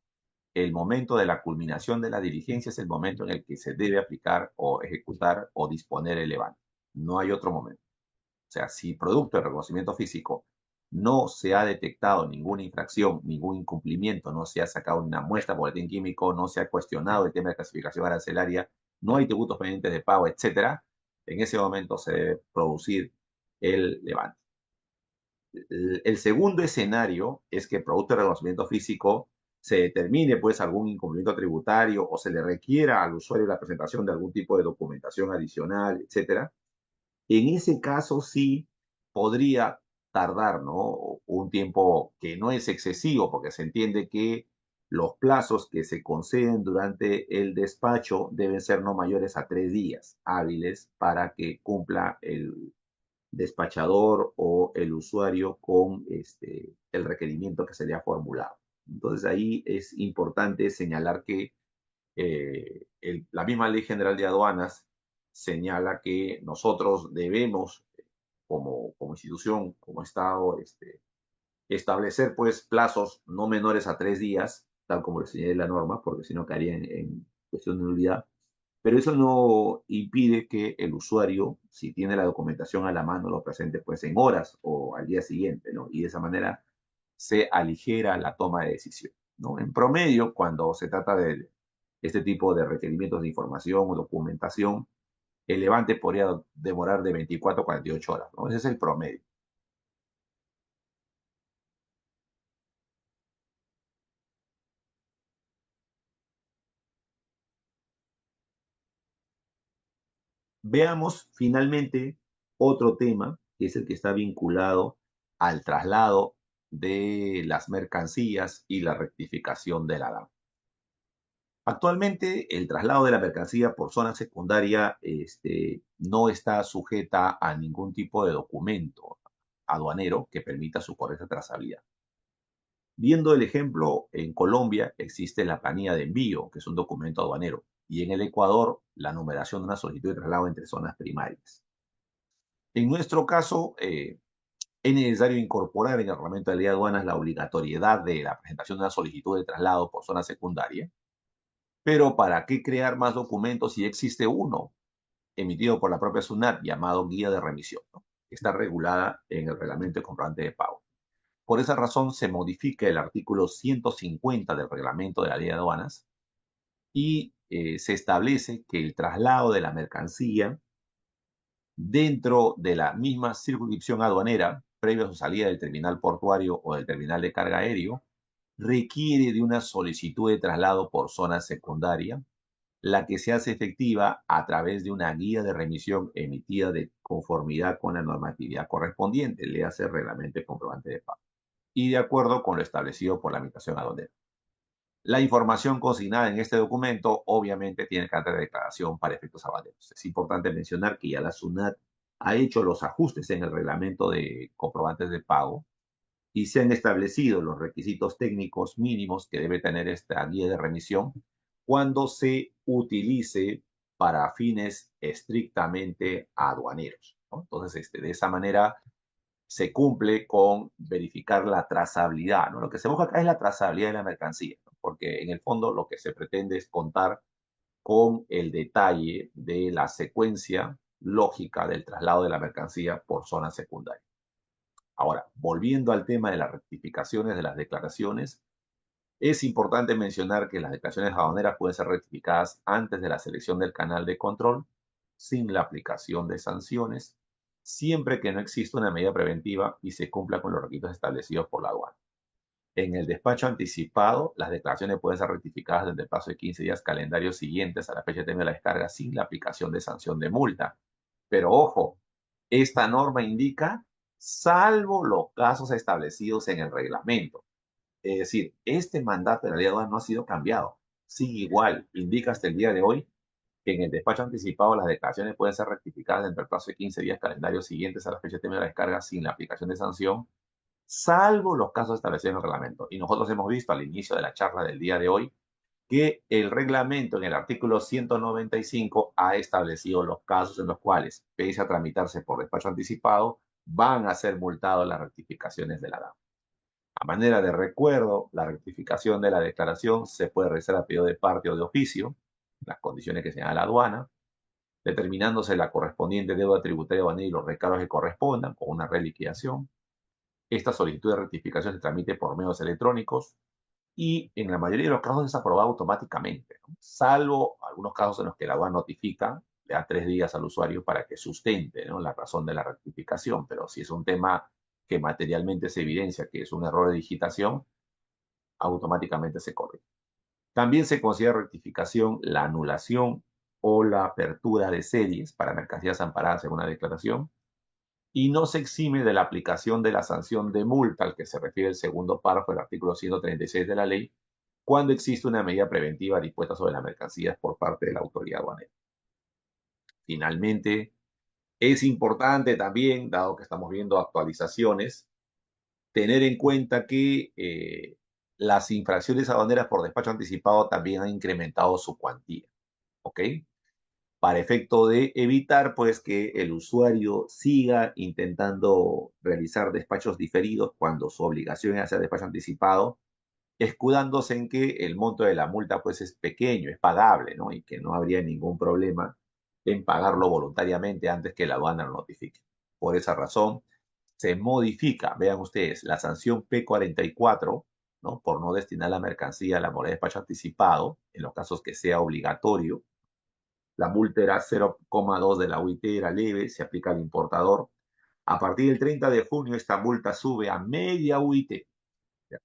el momento de la culminación de la diligencia es el momento en el que se debe aplicar o ejecutar o disponer el levante. No hay otro momento. O sea, si producto de reconocimiento físico no se ha detectado ninguna infracción, ningún incumplimiento, no se ha sacado una muestra por boletín químico, no se ha cuestionado el tema de clasificación arancelaria, no hay tributos pendientes de pago, etcétera, en ese momento se debe producir el levante. El segundo escenario es que producto de reconocimiento físico se determine pues algún incumplimiento tributario o se le requiera al usuario la presentación de algún tipo de documentación adicional, etcétera. En ese caso sí podría tardar, ¿no? Un tiempo que no es excesivo, porque se entiende que los plazos que se conceden durante el despacho deben ser no mayores a 3 días hábiles para que cumpla el despachador o el usuario con el requerimiento que se le ha formulado. Entonces ahí es importante señalar que la misma Ley General de Aduanas señala que nosotros debemos, como institución, como Estado, establecer pues plazos no menores a 3 días, tal como lo señala la norma, porque si no caería en cuestión de nulidad. Pero eso no impide que el usuario, si tiene la documentación a la mano, lo presente pues en horas o al día siguiente, ¿no? Y de esa manera se aligera la toma de decisión, ¿no? En promedio, cuando se trata de este tipo de requerimientos de información o documentación, el levante podría demorar de 24 a 48 horas, ¿no? Ese es el promedio. Veamos finalmente otro tema, que es el que está vinculado al traslado de las mercancías y la rectificación de la DAM. Actualmente, el traslado de la mercancía por zona secundaria no está sujeta a ningún tipo de documento aduanero que permita su correcta trazabilidad. Viendo el ejemplo, en Colombia existe la planilla de envío, que es un documento aduanero, y en el Ecuador la numeración de una solicitud de traslado entre zonas primarias. En nuestro caso, es necesario incorporar en el reglamento de ley de aduanas la obligatoriedad de la presentación de una solicitud de traslado por zona secundaria, pero ¿para qué crear más documentos si existe uno emitido por la propia SUNAT llamado guía de remisión, ¿no? Que está regulada en el reglamento de comprobante de pago? Por esa razón se modifica el artículo 150 del reglamento de la ley de aduanas y se establece que el traslado de la mercancía dentro de la misma circunscripción aduanera, previo a su salida del terminal portuario o del terminal de carga aéreo, requiere de una solicitud de traslado por zona secundaria, la que se hace efectiva a través de una guía de remisión emitida de conformidad con la normatividad correspondiente, le hace reglamento de comprobante de pago, y de acuerdo con lo establecido por la Administración Aduanera. La información consignada en este documento obviamente tiene carácter de declaración para efectos aduaneros. Es importante mencionar que ya la SUNAT ha hecho los ajustes en el reglamento de comprobantes de pago y se han establecido los requisitos técnicos mínimos que debe tener esta guía de remisión cuando se utilice para fines estrictamente aduaneros, ¿no? Entonces, de esa manera se cumple con verificar la trazabilidad, ¿no? Lo que se busca acá es la trazabilidad de la mercancía, ¿no? Porque en el fondo lo que se pretende es contar con el detalle de la secuencia lógica del traslado de la mercancía por zona secundaria. Ahora, volviendo al tema de las rectificaciones de las declaraciones, Es importante mencionar que las declaraciones aduaneras pueden ser rectificadas antes de la selección del canal de control, sin la aplicación de sanciones, siempre que no exista una medida preventiva y se cumpla con los requisitos establecidos por la aduana. En el despacho anticipado, las declaraciones pueden ser rectificadas desde el plazo de 15 días calendarios siguientes a la fecha de término de la descarga sin la aplicación de sanción de multa. Pero ojo, esta norma indica salvo los casos establecidos en el reglamento. Es decir, este mandato de la ley de aduanas no ha sido cambiado. Sigue igual. Indica hasta el día de hoy que en el despacho anticipado las declaraciones pueden ser rectificadas dentro del plazo de 15 días calendarios siguientes a la fecha de término de la descarga sin la aplicación de sanción, salvo los casos establecidos en el reglamento. Y nosotros hemos visto al inicio de la charla del día de hoy que el reglamento en el artículo 195 ha establecido los casos en los cuales, pese a tramitarse por despacho anticipado, van a ser multados las rectificaciones de la DAM. A manera de recuerdo, la rectificación de la declaración se puede realizar a pedido de parte o de oficio, las condiciones que señala la aduana, determinándose la correspondiente deuda tributaria aduanera y los recargos que correspondan con una reliquidación. Esta solicitud de rectificación se tramite por medios electrónicos y en la mayoría de los casos es aprobada automáticamente, ¿no? Salvo algunos casos en los que la aduana notifica, le da 3 días al usuario para que sustente, ¿no?, la razón de la rectificación, pero si es un tema que materialmente se evidencia que es un error de digitación, automáticamente se corrige. También se considera rectificación la anulación o la apertura de series para mercancías amparadas en una declaración, y no se exime de la aplicación de la sanción de multa al que se refiere el segundo párrafo del artículo 136 de la ley, cuando existe una medida preventiva dispuesta sobre las mercancías por parte de la autoridad aduanera. Finalmente, es importante también, dado que estamos viendo actualizaciones, tener en cuenta que las infracciones aduaneras por despacho anticipado también han incrementado su cuantía, ¿ok? Para efecto de evitar, pues, que el usuario siga intentando realizar despachos diferidos cuando su obligación es hacer despacho anticipado, escudándose en que el monto de la multa, pues, es pequeño, es pagable, ¿no? Y que no habría ningún problema en pagarlo voluntariamente antes que la aduana lo notifique. Por esa razón, se modifica, vean ustedes, la sanción P44, ¿no?, por no destinar la mercancía a la modalidad de despacho anticipado, en los casos que sea obligatorio. La multa era 0,2 de la UIT, era leve, se aplica al importador. A partir del 30 de junio, esta multa sube a media UIT,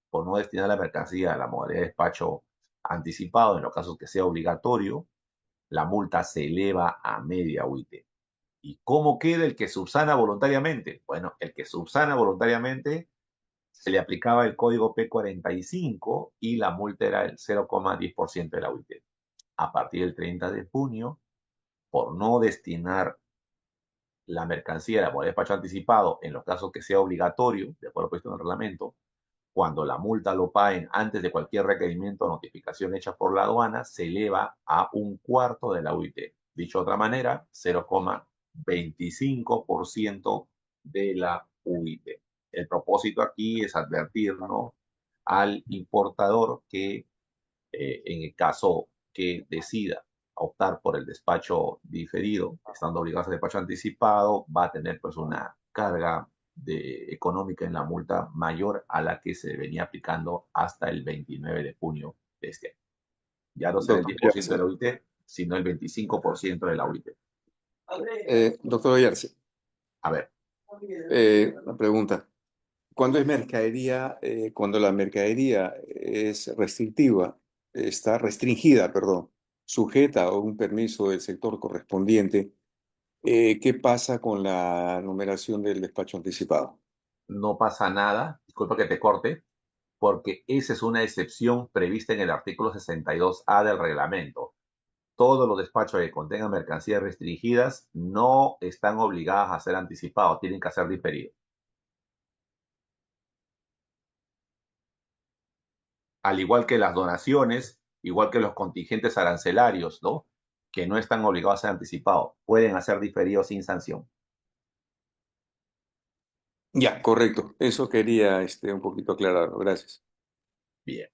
por no destinar la mercancía a la modalidad de despacho anticipado, en los casos que sea obligatorio, la multa se eleva a media UIT. ¿Y cómo queda el que subsana voluntariamente? Bueno, el que subsana voluntariamente se le aplicaba el código P45 y la multa era el 0,10% de la UIT. A partir del 30 de junio, por no destinar la mercancía a la modalidad de despacho anticipado en los casos que sea obligatorio, de acuerdo con el reglamento, cuando la multa lo paguen antes de cualquier requerimiento o notificación hecha por la aduana, se eleva a 1/4 de la UIT. Dicho de otra manera, 0,25% de la UIT. El propósito aquí es advertir, ¿no?, al importador que en el caso que decida optar por el despacho diferido, estando obligado a hacer despacho anticipado, va a tener, pues, una carga económica en la multa mayor a la que se venía aplicando hasta el 29 de junio de este año. Ya no será el 10% de la UIT, sino el 25% de la UIT. Doctor Oyarse, A ver, una pregunta. Cuando la mercadería es está restringida, perdón, sujeta a un permiso del sector correspondiente, ¿qué pasa con la numeración del despacho anticipado? no pasa nada, disculpa que te corte, porque esa es una excepción prevista en el artículo 62A del reglamento. Todos los despachos que contengan mercancías restringidas no están obligadas a ser anticipados, tienen que ser diferidos. Al igual que las donaciones, igual que los contingentes arancelarios, ¿no?, que no están obligados a ser anticipados, pueden hacer diferidos sin sanción. Ya, correcto. Eso quería un poquito aclararlo. Gracias. Bien.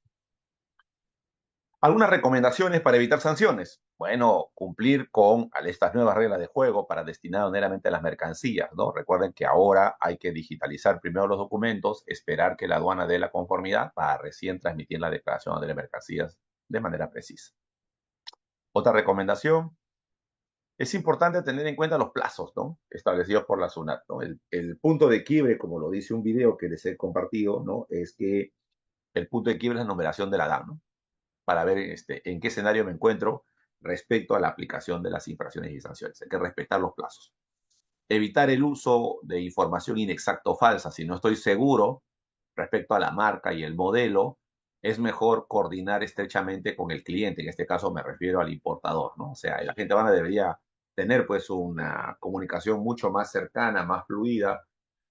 Algunas recomendaciones para evitar sanciones. bueno, cumplir con estas nuevas reglas de juego para destinar meramente a las mercancías, ¿no? Recuerden que ahora hay que digitalizar primero los documentos, esperar que la aduana dé la conformidad para recién transmitir la declaración de las mercancías de manera precisa. Otra recomendación, es importante tener en cuenta los plazos, ¿no?, establecidos por la SUNAT, ¿no? El punto de quiebre, como lo dice un video que les he compartido, ¿no?, es que el punto de quiebre es la numeración de la DAM, ¿no?, para ver en qué escenario me encuentro respecto a la aplicación de las infracciones y sanciones. Hay que respetar los plazos. Evitar el uso de información inexacta o falsa. Si no estoy seguro respecto a la marca y el modelo, es mejor coordinar estrechamente con el cliente. En este caso me refiero al importador, ¿no? O sea, la gente debería tener pues una comunicación mucho más cercana, más fluida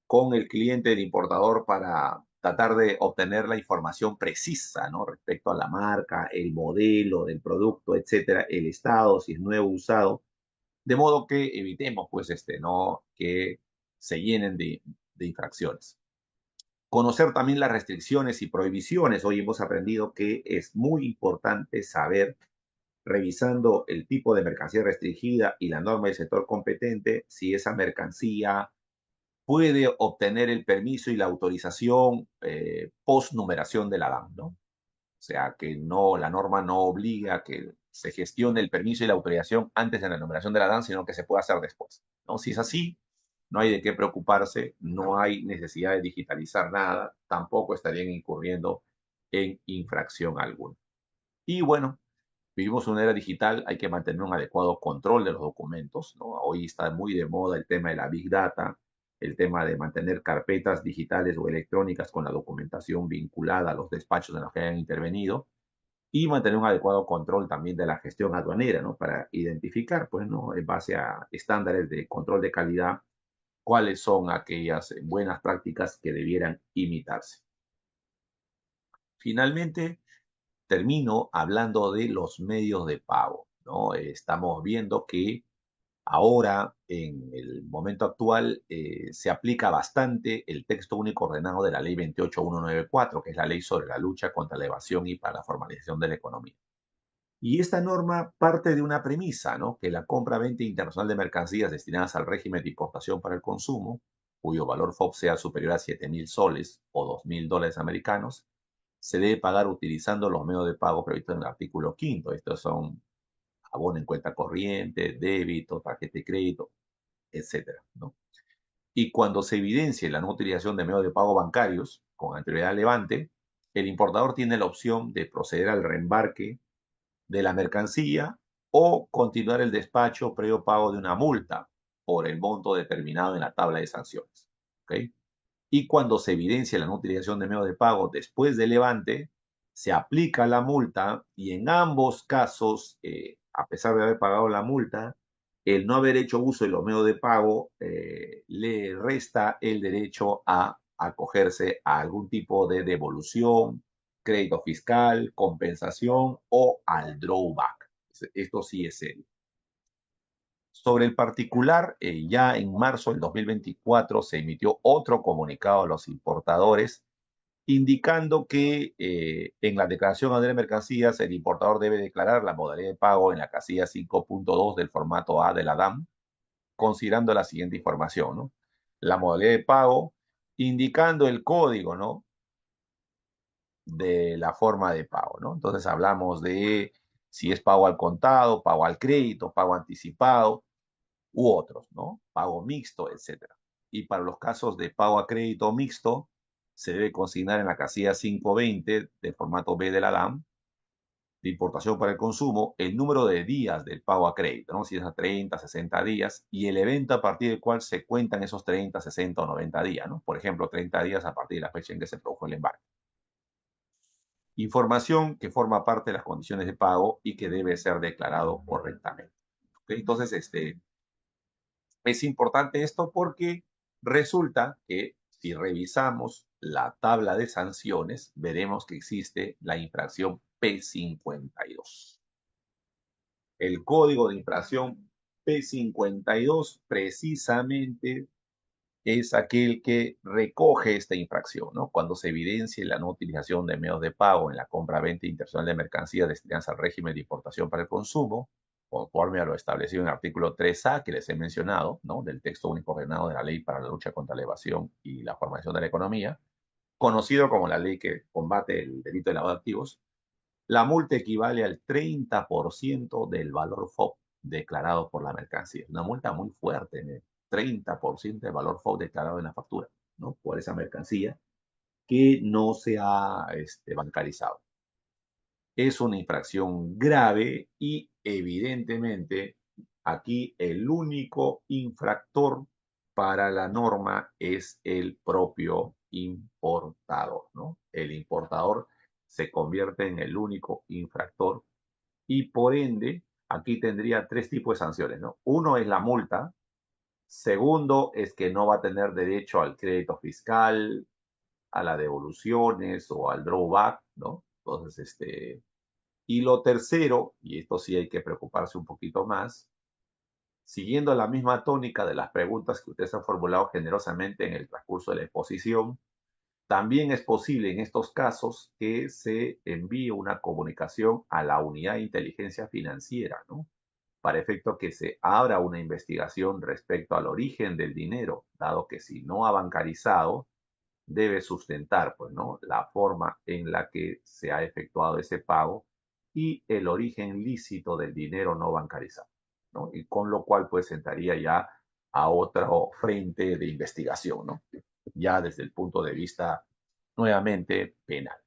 con el cliente del importador para tratar de obtener la información precisa, ¿no?, respecto a la marca, el modelo del producto, etcétera, el estado, si es nuevo, usado, de modo que evitemos, pues, ¿no?, que se llenen de infracciones. Conocer también las restricciones y prohibiciones. Hoy hemos aprendido que es muy importante saber, revisando el tipo de mercancía restringida y la norma del sector competente, si esa mercancía puede obtener el permiso y la autorización post numeración de la DAM, ¿no? O sea, que no, la norma no obliga a que se gestione el permiso y la autorización antes de la numeración de la DAM, sino que se puede hacer después, ¿no? Si es así, no hay de qué preocuparse, no hay necesidad de digitalizar nada, tampoco estarían incurriendo en infracción alguna. Y bueno, vivimos una era digital, hay que mantener un adecuado control de los documentos, ¿no? Hoy está muy de moda el tema de la Big Data, el tema de mantener carpetas digitales o electrónicas con la documentación vinculada a los despachos en los que hayan intervenido, y mantener un adecuado control también de la gestión aduanera, ¿no?, para identificar, pues, ¿no?, en base a estándares de control de calidad, cuáles son aquellas buenas prácticas que debieran imitarse. Finalmente, termino hablando de los medios de pago, ¿no? Estamos viendo que ahora, en el momento actual, se aplica bastante el texto único ordenado de la Ley 28194, que es la ley sobre la lucha contra la evasión y para la formalización de la economía. Y esta norma parte de una premisa, ¿no?, que la compra-venta internacional de mercancías destinadas al régimen de importación para el consumo, cuyo valor FOB sea superior a 7.000 soles o 2.000 dólares americanos, se debe pagar utilizando los medios de pago previstos en el artículo 5º. Estos son abono en cuenta corriente, débito, tarjeta de crédito, etcétera, ¿no? Y cuando se evidencie la no utilización de medios de pago bancarios con anterioridad al levante, el importador tiene la opción de proceder al reembarque de la mercancía o continuar el despacho previo pago de una multa por el monto determinado en la tabla de sanciones, ¿ok? Y cuando se evidencia la no utilización de medio de pago después del levante, se aplica la multa y en ambos casos, a pesar de haber pagado la multa, el no haber hecho uso de los medios de pago le resta el derecho a acogerse a algún tipo de devolución, crédito fiscal, compensación o al drawback. Esto sí es serio. Sobre el particular, ya en marzo del 2024 se emitió otro comunicado a los importadores indicando que en la declaración anual de mercancías el importador debe declarar la modalidad de pago en la casilla 5.2 del formato A de la DAM, considerando la siguiente información, ¿no? La modalidad de pago, indicando el código, ¿no?, de la forma de pago, ¿no? Entonces hablamos de si es pago al contado, pago al crédito, pago anticipado u otros, ¿no? Pago mixto, etcétera. Y para los casos de pago a crédito mixto, se debe consignar en la casilla 520 del formato B de la DAM, de importación para el consumo, el número de días del pago a crédito, ¿no?, si es a 30, 60 días, y el evento a partir del cual se cuentan esos 30, 60 o 90 días, ¿no? Por ejemplo, 30 días a partir de la fecha en que se produjo el embarque. Información que forma parte de las condiciones de pago y que debe ser declarado correctamente. ¿Okay? Entonces, es importante esto porque resulta que si revisamos la tabla de sanciones, veremos que existe la infracción P52. El código de infracción P52 precisamente es aquel que recoge esta infracción, ¿no? Cuando se evidencie la no utilización de medios de pago en la compra-venta internacional de mercancías destinadas al régimen de importación para el consumo, conforme a lo establecido en el artículo 3A que les he mencionado, ¿no? Del texto único ordenado de la Ley para la Lucha contra la Evasión y la Formación de la Economía, conocido como la ley que combate el delito de lavado de activos, la multa equivale al 30% del valor FOB declarado por la mercancía. Una multa muy fuerte, ¿no? 30% del valor FOB declarado en la factura, ¿no? Por esa mercancía que no se ha bancarizado. Es una infracción grave y evidentemente aquí el único infractor para la norma es el propio importador, ¿no? El importador se convierte en el único infractor y por ende aquí tendría tres tipos de sanciones, ¿no? Uno es la multa, segundo es que no va a tener derecho al crédito fiscal, a las devoluciones o al drawback, ¿no? Entonces, y lo tercero, y esto sí hay que preocuparse un poquito más, siguiendo la misma tónica de las preguntas que ustedes han formulado generosamente en el transcurso de la exposición, también es posible en estos casos que se envíe una comunicación a la unidad de inteligencia financiera, ¿no? Para efecto que se abra una investigación respecto al origen del dinero, dado que si no ha bancarizado, debe sustentar, pues, ¿no? La forma en la que se ha efectuado ese pago y el origen lícito del dinero no bancarizado, ¿no? Y con lo cual, pues, entraría ya a otro frente de investigación, ¿no? Ya desde el punto de vista, nuevamente, penal.